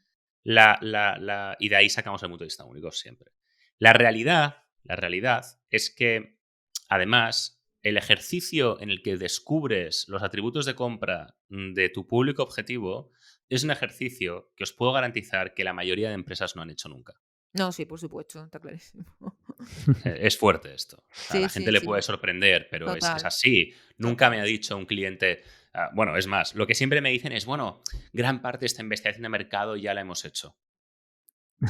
Y de ahí sacamos el punto de vista único siempre. La realidad es que, además, el ejercicio en el que descubres los atributos de compra de tu público objetivo es un ejercicio que os puedo garantizar que la mayoría de empresas no han hecho nunca. No, sí, por supuesto, está clarísimo. Es fuerte esto. O sea, a Sí, la gente sí, le sí, puede sorprender, pero es total, así. Nunca me total. ha dicho un cliente. Bueno, es más, lo que siempre me dicen es, bueno, gran parte de esta investigación de mercado ya la hemos hecho,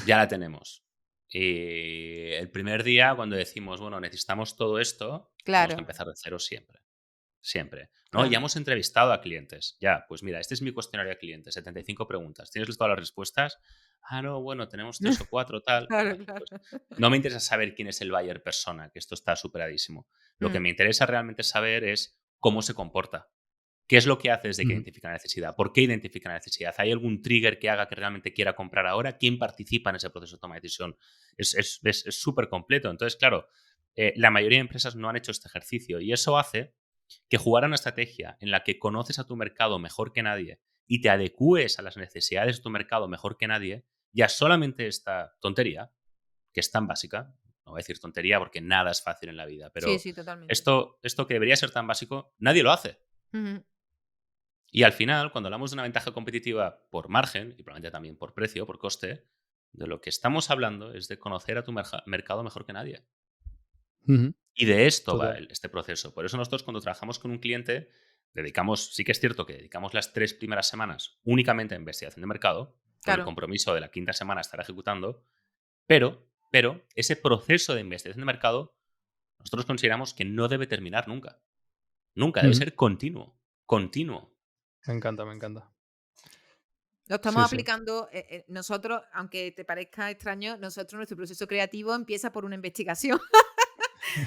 ya la tenemos. Y el primer día, cuando decimos, bueno, necesitamos todo esto, tenemos que Claro, empezar de cero siempre. Siempre. No, ya claro. hemos entrevistado a clientes. Ya, pues mira, este es mi cuestionario de clientes, 75 preguntas. ¿Tienes todas las respuestas? No, bueno, tenemos 3 o 4, tal. Claro, Vale, claro. pues no me interesa saber quién es el buyer persona, que esto está superadísimo. Lo que Mm, me interesa realmente saber es cómo se comporta. ¿Qué es lo que hace desde que Ujú. identifica la necesidad? ¿Por qué identifica la necesidad? ¿Hay algún trigger que haga que realmente quiera comprar ahora? ¿Quién participa en ese proceso de toma de decisión? Es súper completo. Entonces, claro, la mayoría de empresas no han hecho este ejercicio y eso hace que jugar a una estrategia en la que conoces a tu mercado mejor que nadie y te adecúes a las necesidades de tu mercado mejor que nadie, ya solamente esta tontería, que es tan básica, no voy a decir tontería porque nada es fácil en la vida, sí, pero sí, totalmente. esto que debería ser tan básico, nadie lo hace. Ujú. Y al final, cuando hablamos de una ventaja competitiva por margen y probablemente también por precio, por coste, de lo que estamos hablando es de conocer a tu mercado mejor que nadie. Ujú. Y de esto va Total. este proceso. Por eso nosotros cuando trabajamos con un cliente, sí que es cierto que dedicamos las 3 primeras semanas únicamente a investigación de mercado, con el Claro, compromiso de la quinta semana estar ejecutando, pero ese proceso de investigación de mercado nosotros consideramos que no debe terminar nunca. Nunca, debe Ujú. ser continuo. Continuo. Me encanta, me encanta. lo estamos Sí, sí. aplicando nosotros, aunque te parezca extraño, nosotros nuestro proceso creativo empieza por una investigación.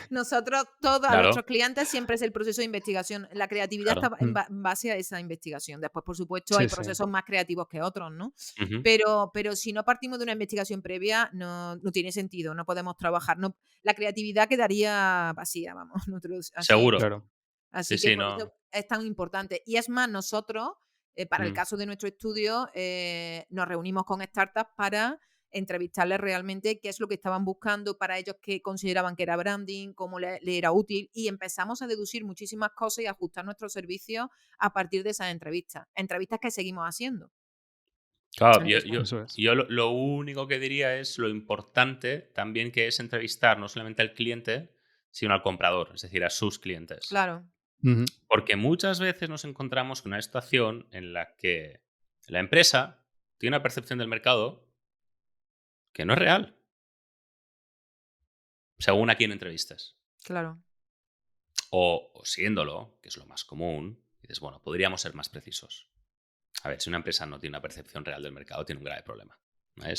Nosotros, todos a Claro, nuestros clientes, siempre es el proceso de investigación. La creatividad claro. está Mm. en base a esa investigación. Después, por supuesto, hay Sí, sí. procesos más creativos que otros, ¿no? Ujú. Pero si no partimos de una investigación previa, no tiene sentido, no podemos trabajar. No, la creatividad quedaría vacía, vamos. Así, Seguro. Claro. Sí, así que sí, por no. eso es tan importante. Y es más, nosotros, para el Mm. caso de nuestro estudio, nos reunimos con startups para entrevistarles realmente qué es lo que estaban buscando para ellos, qué consideraban que era branding, cómo le era útil, y empezamos a deducir muchísimas cosas y ajustar nuestros servicios a partir de esas entrevistas. Entrevistas que seguimos haciendo. Claro, yo, Entonces, yo, Eso es. yo lo único que diría es lo importante también que es entrevistar no solamente al cliente, sino al comprador, es decir, a sus clientes. claro, Ujú. Porque muchas veces nos encontramos con una situación en la que la empresa tiene una percepción del mercado que no es real, según a quién entrevistas. claro. O siéndolo, que es lo más común, dices, bueno, podríamos ser más precisos. A ver, si una empresa no tiene una percepción real del mercado, tiene un grave problema. ¿Vale?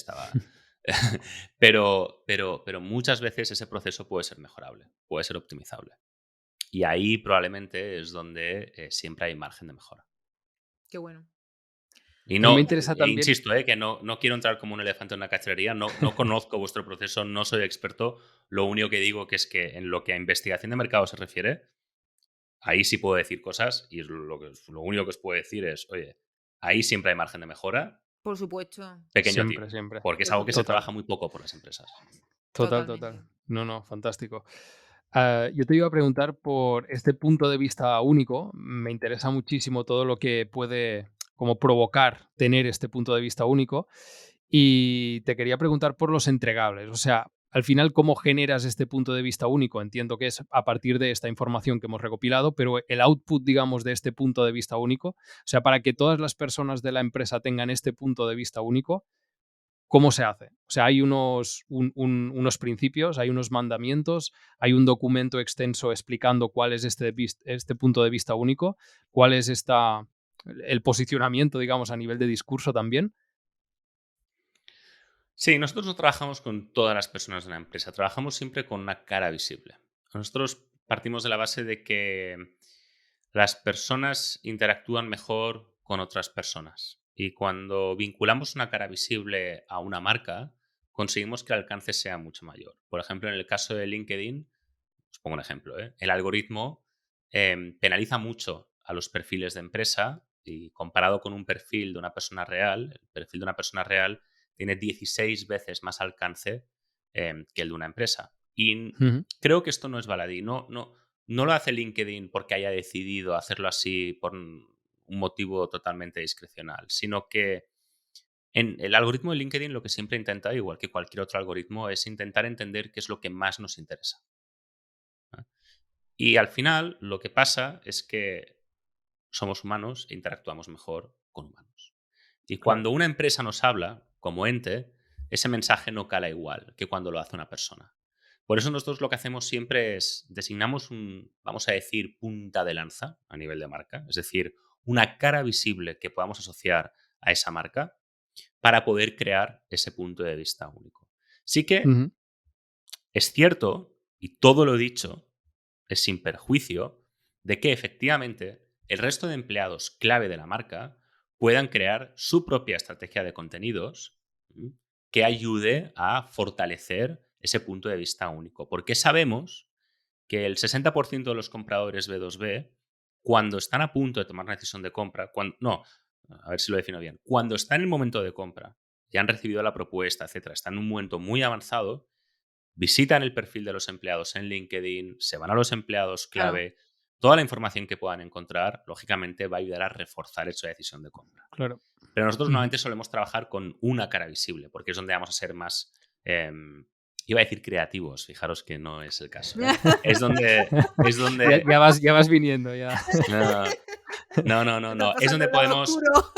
Pero muchas veces ese proceso puede ser mejorable, puede ser optimizable. Y ahí probablemente es donde siempre hay margen de mejora. Qué bueno. Y A mí me no, interesa también. insisto, que no quiero entrar como un elefante en una cacharrería, no conozco vuestro proceso, no soy experto. Lo único que digo que es que en lo que a investigación de mercado se refiere, ahí sí puedo decir cosas y lo único que os puedo decir es, oye, ahí siempre hay margen de mejora, Por supuesto, pequeño tip, Siempre, siempre. porque es por algo que se supuesto. Total. trabaja muy poco por las empresas. Total, Totalmente. total. No, no, fantástico. Yo te iba a preguntar por este punto de vista único. Me interesa muchísimo todo lo que puede como provocar tener este punto de vista único. Y te quería preguntar por los entregables. O sea, al final, ¿cómo generas este punto de vista único? Entiendo que es a partir de esta información que hemos recopilado, pero el output, digamos, de este punto de vista único, o sea, para que todas las personas de la empresa tengan este punto de vista único, ¿cómo se hace? O sea, hay unos principios, hay unos mandamientos, hay un documento extenso explicando cuál es este punto de vista único, cuál es el posicionamiento, digamos, a nivel de discurso también. Sí, nosotros no trabajamos con todas las personas de la empresa, trabajamos siempre con una cara visible. Nosotros partimos de la base de que las personas interactúan mejor con otras personas y cuando vinculamos una cara visible a una marca, conseguimos que el alcance sea mucho mayor. Por ejemplo, en el caso de LinkedIn, os pongo un ejemplo, ¿eh? El algoritmo penaliza mucho a los perfiles de empresa y comparado con un perfil de una persona real, el perfil de una persona real tiene 16 veces más alcance que el de una empresa. Y Ujú. creo que esto no es baladí. No lo hace LinkedIn porque haya decidido hacerlo así por un motivo totalmente discrecional, sino que en el algoritmo de LinkedIn lo que siempre intenta, igual que cualquier otro algoritmo, es intentar entender qué es lo que más nos interesa. Y al final lo que pasa es que somos humanos e interactuamos mejor con humanos. Y Claro. cuando una empresa nos habla como ente, ese mensaje no cala igual que cuando lo hace una persona. Por eso nosotros lo que hacemos siempre es designamos vamos a decir, punta de lanza a nivel de marca, es decir, una cara visible que podamos asociar a esa marca para poder crear ese punto de vista único. Sí que Ujú. es cierto, y todo lo dicho es sin perjuicio, de que efectivamente el resto de empleados clave de la marca puedan crear su propia estrategia de contenidos que ayude a fortalecer ese punto de vista único. Porque sabemos que el 60% de los compradores B2B, cuando están a punto de tomar una decisión de compra, no, a ver si lo defino bien, cuando están en el momento de compra, ya han recibido la propuesta, etcétera, están en un momento muy avanzado, visitan el perfil de los empleados en LinkedIn, se van a los empleados Claro. clave, toda la información que puedan encontrar, lógicamente va a ayudar a reforzar esa decisión de compra. Claro. Pero nosotros Ujú. normalmente solemos trabajar con una cara visible, porque es donde vamos a ser más, iba a decir creativos, fijaros que no es el caso, ¿eh? Es donde, es Ya, donde, ya vas viniendo, ya. no, Está no, es pasando donde el lado podemos, oscuro.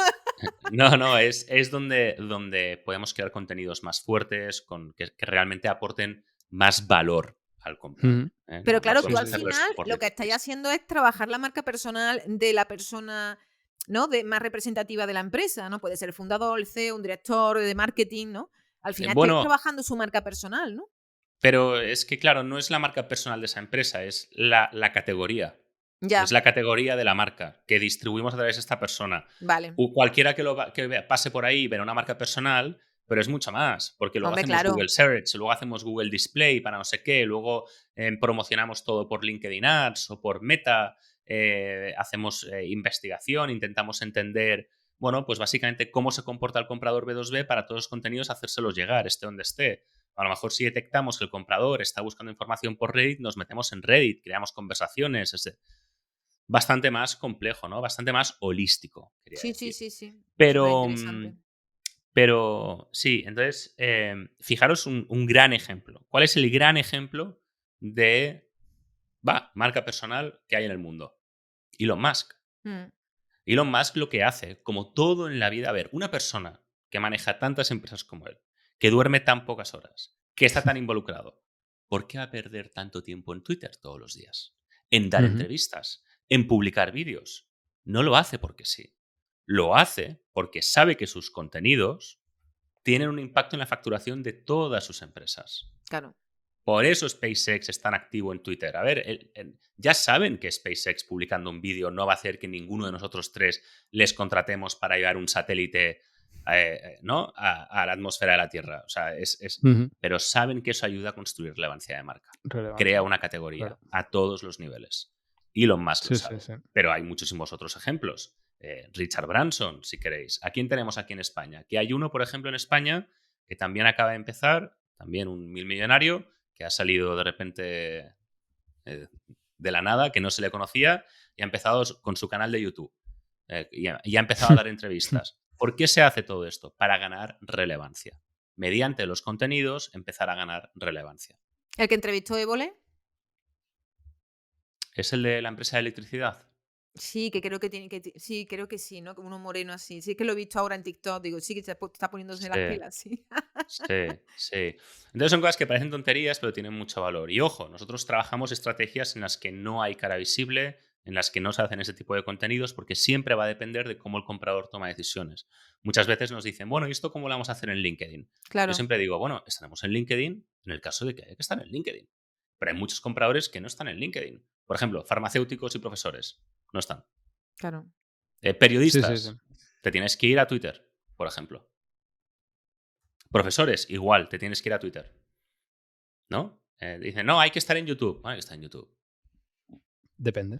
no, es donde podemos crear contenidos más fuertes, que realmente aporten más valor al comprador. Ujú. ¿Eh? Pero No claro, tú Sí, podemos al sí. hacerlo final esto por lo que estáis detrás. haciendo es trabajar la marca personal de la persona, ¿no? Más representativa de la empresa, ¿no? Puede ser el fundador, el CEO, un director de marketing, ¿no? Al final estáis Bueno, trabajando su marca personal, ¿no? pero es que, claro, no es la marca personal de esa empresa, es la categoría. Es Ya, la categoría de la marca que distribuimos a través de esta persona. vale. Cualquiera pase por ahí verá una marca personal, pero es mucho más, porque luego Hombre, hacemos claro. Google Search, luego hacemos Google Display para no sé qué, luego promocionamos todo por LinkedIn Ads o por Meta, hacemos investigación, intentamos entender, bueno, pues básicamente cómo se comporta el comprador B2B para todos los contenidos, hacérselos llegar, esté donde esté. A lo mejor si detectamos que el comprador está buscando información por Reddit, nos metemos en Reddit, creamos conversaciones, bastante más complejo, ¿no? Bastante más holístico, quería Sí, sí, decir. sí, sí. Súper Pero, interesante. pero sí, entonces, fijaros un gran ejemplo. ¿Cuál es el gran ejemplo de marca personal que hay en el mundo? Elon Musk. Mm, Elon Musk lo que hace, como todo en la vida, a ver, una persona que maneja tantas empresas como él, que duerme tan pocas horas, que está tan involucrado, ¿por qué va a perder tanto tiempo en Twitter todos los días? En dar Ujú. entrevistas, en publicar vídeos. No lo hace porque sí. Lo hace porque sabe que sus contenidos tienen un impacto en la facturación de todas sus empresas. claro. Por eso SpaceX es tan activo en Twitter. A ver, ya saben que SpaceX publicando un vídeo no va a hacer que ninguno de nosotros tres les contratemos para llevar un satélite ¿no? a la atmósfera de la Tierra. O sea, Ujú. pero saben que eso ayuda a construir relevancia de marca. Crea Relevancia. una categoría Claro. a todos los niveles. Elon Musk lo Sí, sí, sabe. sí. Pero hay muchísimos otros ejemplos. Richard Branson, si queréis. ¿A quién tenemos aquí en España? Que hay uno, por ejemplo, en España que también acaba de empezar, también un millonario, que ha salido de repente de la nada, que no se le conocía, y ha empezado con su canal de YouTube. Y ha empezado a dar entrevistas. ¿Por qué se hace todo esto? Para ganar relevancia. Mediante los contenidos, empezar a ganar relevancia. ¿El que entrevistó Évole? ¿Es el de la empresa de electricidad? Sí, que creo que tiene sí, creo que sí, ¿no? Como uno moreno así. Sí, es que lo he visto ahora en TikTok, digo, sí que está poniéndose las Sí. pilas, sí. Sí, sí. Entonces son cosas que parecen tonterías, pero tienen mucho valor. Y ojo, nosotros trabajamos estrategias en las que no hay cara visible, en las que no se hacen ese tipo de contenidos, porque siempre va a depender de cómo el comprador toma decisiones. Muchas veces nos dicen, bueno, ¿y esto cómo lo vamos a hacer en LinkedIn? Yo Claro, siempre digo, bueno, estaremos en LinkedIn en el caso de que haya que estar en LinkedIn. Pero hay muchos compradores que no están en LinkedIn. Por ejemplo, farmacéuticos y profesores. No están. claro. Sí, sí, sí. Periodistas. Te tienes que ir a Twitter, por ejemplo. Profesores, igual, te tienes que ir a Twitter. ¿No? Dicen, no, hay que estar en YouTube. Hay que estar en YouTube. Depende.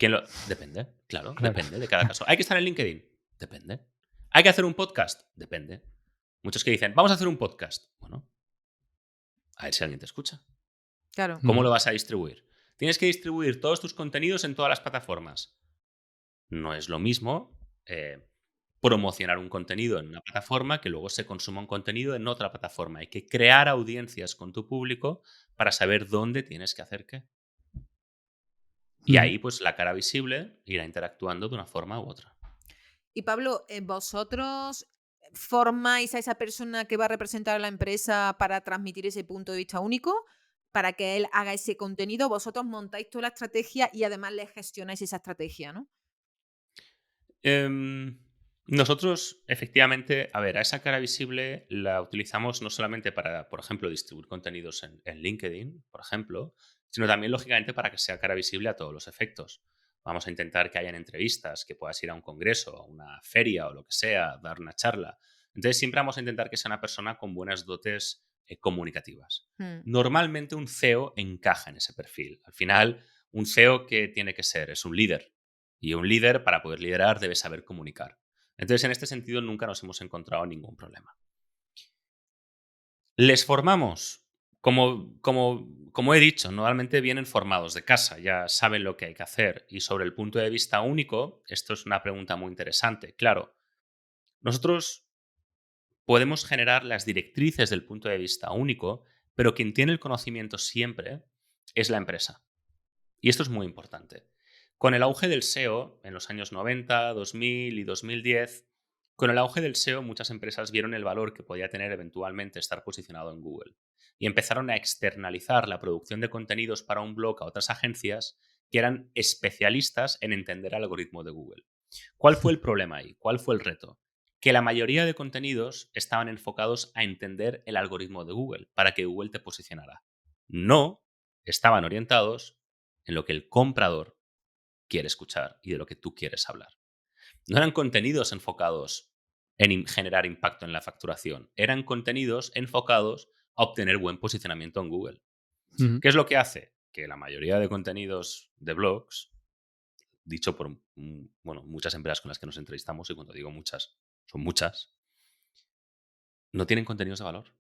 Depende, claro, Claro. depende de cada caso. ¿Hay que estar en LinkedIn? Depende. ¿Hay que hacer un podcast? Depende. Muchos que dicen, vamos a hacer un podcast. Bueno, a ver si alguien te escucha. Claro. ¿Cómo Ujú. lo vas a distribuir? Tienes que distribuir todos tus contenidos en todas las plataformas. No es lo mismo promocionar un contenido en una plataforma que luego se consuma un contenido en otra plataforma. Hay que crear audiencias con tu público para saber dónde tienes que hacer qué. Y Ujú. ahí, pues, la cara visible irá interactuando de una forma u otra. Y Pablo, ¿vosotros formáis a esa persona que va a representar a la empresa para transmitir ese punto de vista único? Para que él haga ese contenido, vosotros montáis toda la estrategia y además le gestionáis esa estrategia, ¿no? Em, Nosotros, efectivamente, a ver, a esa cara visible la utilizamos no solamente para, por ejemplo, distribuir contenidos en LinkedIn, por ejemplo, sino también, lógicamente, para que sea cara visible a todos los efectos. Vamos a intentar que hayan entrevistas, que puedas ir a un congreso, a una feria o lo que sea, dar una charla. Entonces, siempre vamos a intentar que sea una persona con buenas dotes comunicativas. Mm, Normalmente un CEO encaja en ese perfil. Al final, un CEO que tiene que ser es un líder, y un líder, para poder liderar, debe saber comunicar. Entonces, en este sentido, nunca nos hemos encontrado ningún problema. ¿Les formamos? Como he dicho, normalmente vienen formados de casa, ya saben lo que hay que hacer. Y sobre el punto de vista único, esto es una pregunta muy interesante. Claro, nosotros podemos generar las directrices del punto de vista único, pero quien tiene el conocimiento siempre es la empresa. Y esto es muy importante. Con el auge del SEO en los años 90, 2000 y 2010, con el auge del SEO muchas empresas vieron el valor que podía tener eventualmente estar posicionado en Google y empezaron a externalizar la producción de contenidos para un blog a otras agencias que eran especialistas en entender el algoritmo de Google. ¿Cuál fue el problema ahí? ¿Cuál fue el reto? Que la mayoría de contenidos estaban enfocados a entender el algoritmo de Google para que Google te posicionara. No estaban orientados en lo que el comprador quiere escuchar y de lo que tú quieres hablar. No eran contenidos enfocados en generar impacto en la facturación, eran contenidos enfocados a obtener buen posicionamiento en Google. Ujú. ¿Qué es lo que hace? Que la mayoría de contenidos de blogs, dicho por bueno, muchas empresas con las que nos entrevistamos, y cuando digo muchas, son muchas, no tienen contenidos de valor.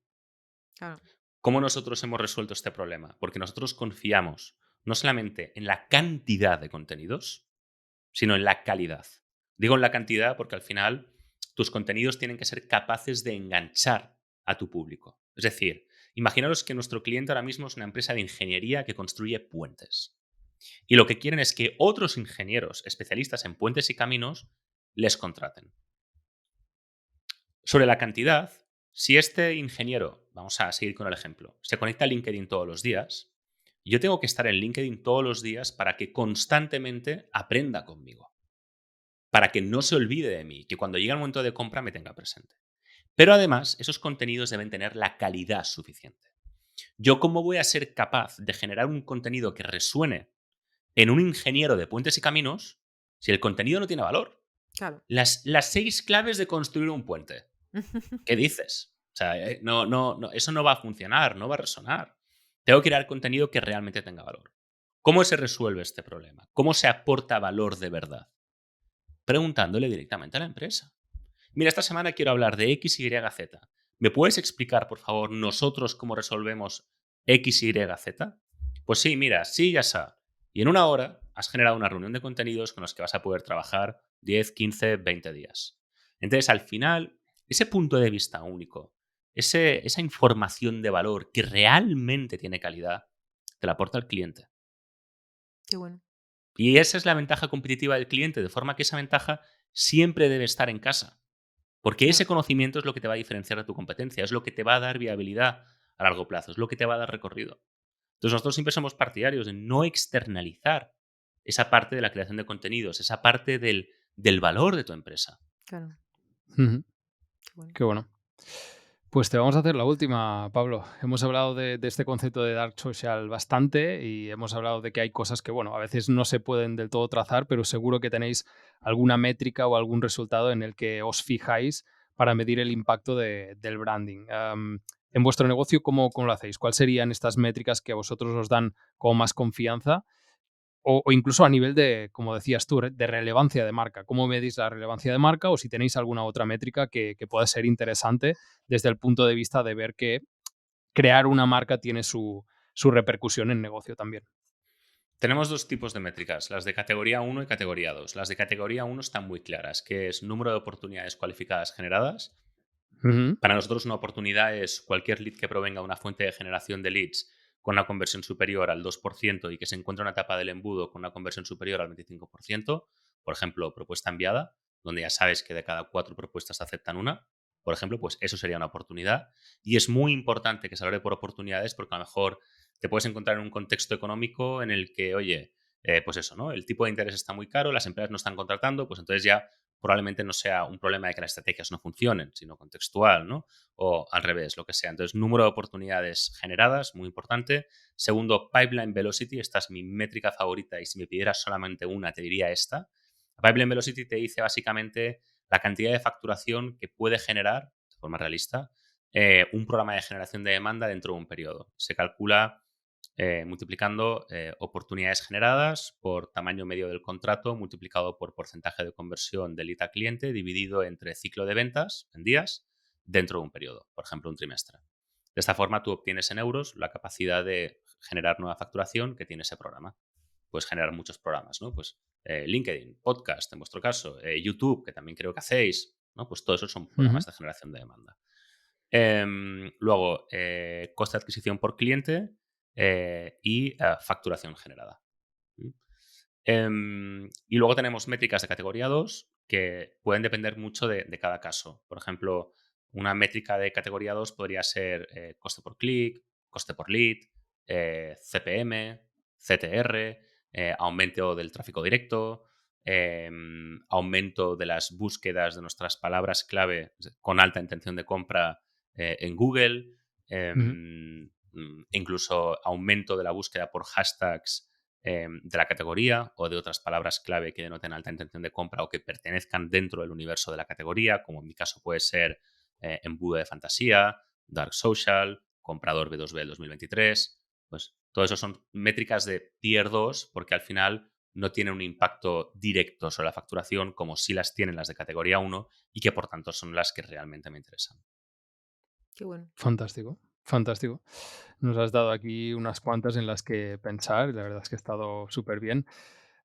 claro. ¿Cómo nosotros hemos resuelto este problema? Porque nosotros confiamos no solamente en la cantidad de contenidos, sino en la calidad. Digo en la cantidad porque al final tus contenidos tienen que ser capaces de enganchar a tu público. Es decir, imaginaros que nuestro cliente ahora mismo es una empresa de ingeniería que construye puentes. Y lo que quieren es que otros ingenieros especialistas en puentes y caminos les contraten. Sobre la cantidad, si este ingeniero, vamos a seguir con el ejemplo, se conecta a LinkedIn todos los días, yo tengo que estar en LinkedIn todos los días para que constantemente aprenda conmigo, para que no se olvide de mí, que cuando llegue el momento de compra me tenga presente. Pero además, esos contenidos deben tener la calidad suficiente. ¿Yo cómo voy a ser capaz de generar un contenido que resuene en un ingeniero de puentes y caminos si el contenido no tiene valor? Claro. Las 6 claves de construir un puente. ¿Qué dices? O sea, no, eso no va a funcionar, no va a resonar. Tengo que crear contenido que realmente tenga valor. ¿Cómo se resuelve este problema? ¿Cómo se aporta valor de verdad? Preguntándole directamente a la empresa. Mira, esta semana quiero hablar de X, Y, Z. ¿Me puedes explicar, por favor, nosotros cómo resolvemos X, Y, Z? Pues sí, mira, sí, ya está. Y en una hora has generado una reunión de contenidos con los que vas a poder trabajar 10, 15, 20 días. Entonces, al final, ese punto de vista único, esa información de valor que realmente tiene calidad, te la aporta el cliente. Qué bueno. Y esa es la ventaja competitiva del cliente, de forma que esa ventaja siempre debe estar en casa. Porque ese Claro. conocimiento es lo que te va a diferenciar de tu competencia, es lo que te va a dar viabilidad a largo plazo, es lo que te va a dar recorrido. Entonces nosotros siempre somos partidarios de no externalizar esa parte de la creación de contenidos, esa parte del valor de tu empresa. Claro. Ujú. Qué bueno. Qué bueno. Pues te vamos a hacer la última, Pablo. Hemos hablado de este concepto de Dark Social bastante y hemos hablado de que hay cosas que, bueno, a veces no se pueden del todo trazar, pero seguro que tenéis alguna métrica o algún resultado en el que os fijáis para medir el impacto del branding. En vuestro negocio, ¿cómo lo hacéis? ¿Cuáles serían estas métricas que a vosotros os dan como más confianza? O incluso a nivel de, como decías tú, de relevancia de marca. ¿Cómo medís la relevancia de marca? O si tenéis alguna otra métrica que pueda ser interesante desde el punto de vista de ver que crear una marca tiene su repercusión en negocio también. Tenemos dos tipos de métricas, las de categoría 1 y categoría 2. Las de categoría 1 están muy claras, que es número de oportunidades cualificadas generadas. Ujú. Para nosotros una oportunidad es cualquier lead que provenga de una fuente de generación de leads con una conversión superior al 2% y que se encuentre en una etapa del embudo con una conversión superior al 25%. Por ejemplo, propuesta enviada, donde ya sabes que de cada 4 propuestas aceptan una. Por ejemplo, pues eso sería una oportunidad. Y es muy importante que se valore por oportunidades porque a lo mejor te puedes encontrar en un contexto económico en el que, oye, pues eso, ¿no? El tipo de interés está muy caro, las empresas no están contratando, pues entonces ya probablemente no sea un problema de que las estrategias no funcionen, sino contextual, ¿no? O al revés, lo que sea. Entonces, número de oportunidades generadas, muy importante. Segundo, pipeline velocity. Esta es mi métrica favorita y si me pidieras solamente una, te diría esta. Pipeline velocity te dice básicamente la cantidad de facturación que puede generar, de forma realista, un programa de generación de demanda dentro de un periodo. Se calcula multiplicando oportunidades generadas por tamaño medio del contrato, multiplicado por porcentaje de conversión de lead a cliente, dividido entre ciclo de ventas en días dentro de un periodo, por ejemplo, un trimestre. De esta forma, tú obtienes en euros la capacidad de generar nueva facturación que tiene ese programa. Puedes generar muchos programas, ¿no? Pues LinkedIn, podcast, en vuestro caso, YouTube, que también creo que hacéis, ¿no? Pues todo eso son programas de generación de demanda. Luego, coste de adquisición por cliente y facturación generada. Y luego tenemos métricas de categoría 2 que pueden depender mucho de cada caso. Por ejemplo, una métrica de categoría 2 podría ser coste por clic, coste por lead, CPM, CTR, aumento del tráfico directo, aumento de las búsquedas de nuestras palabras clave con alta intención de compra en Google, incluso aumento de la búsqueda por hashtags de la categoría o de otras palabras clave que denoten alta intención de compra o que pertenezcan dentro del universo de la categoría, como en mi caso puede ser embudo de fantasía, dark social, comprador B2B del 2023. Pues todo eso son métricas de tier 2 porque al final no tienen un impacto directo sobre la facturación como sí las tienen las de categoría 1 y que por tanto son las que realmente me interesan. Qué bueno. Fantástico, fantástico. Nos has dado aquí unas cuantas en las que pensar y la verdad es que ha estado súper bien.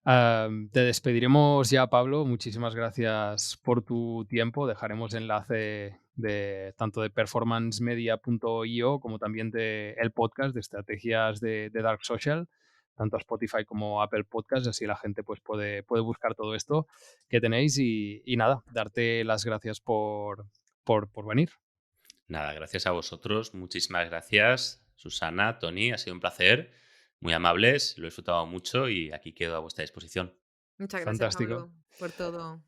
Te despediremos ya, Pablo. Muchísimas gracias por tu tiempo. Dejaremos enlace tanto de performancemedia.io como también de el podcast de estrategias de Dark Social, tanto a Spotify como a Apple Podcasts, así la gente pues puede buscar todo esto que tenéis y nada, darte las gracias por venir. Nada, gracias a vosotros. Muchísimas gracias, Susana, Tony. Ha sido un placer. Muy amables, lo he disfrutado mucho y aquí quedo a vuestra disposición. Muchas gracias, Fantástico. Pablo, por todo.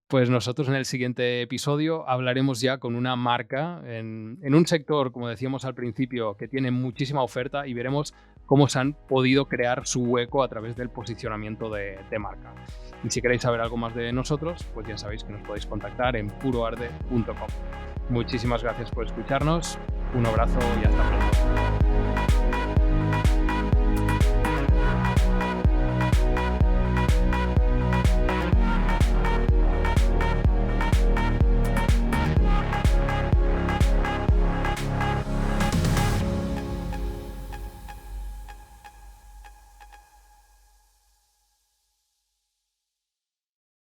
Pues nosotros en el siguiente episodio hablaremos ya con una marca en un sector, como decíamos al principio, que tiene muchísima oferta y veremos cómo se han podido crear su hueco a través del posicionamiento de marca. Y si queréis saber algo más de nosotros, pues ya sabéis que nos podéis contactar en puroarde.com. Muchísimas gracias por escucharnos, un abrazo y hasta pronto.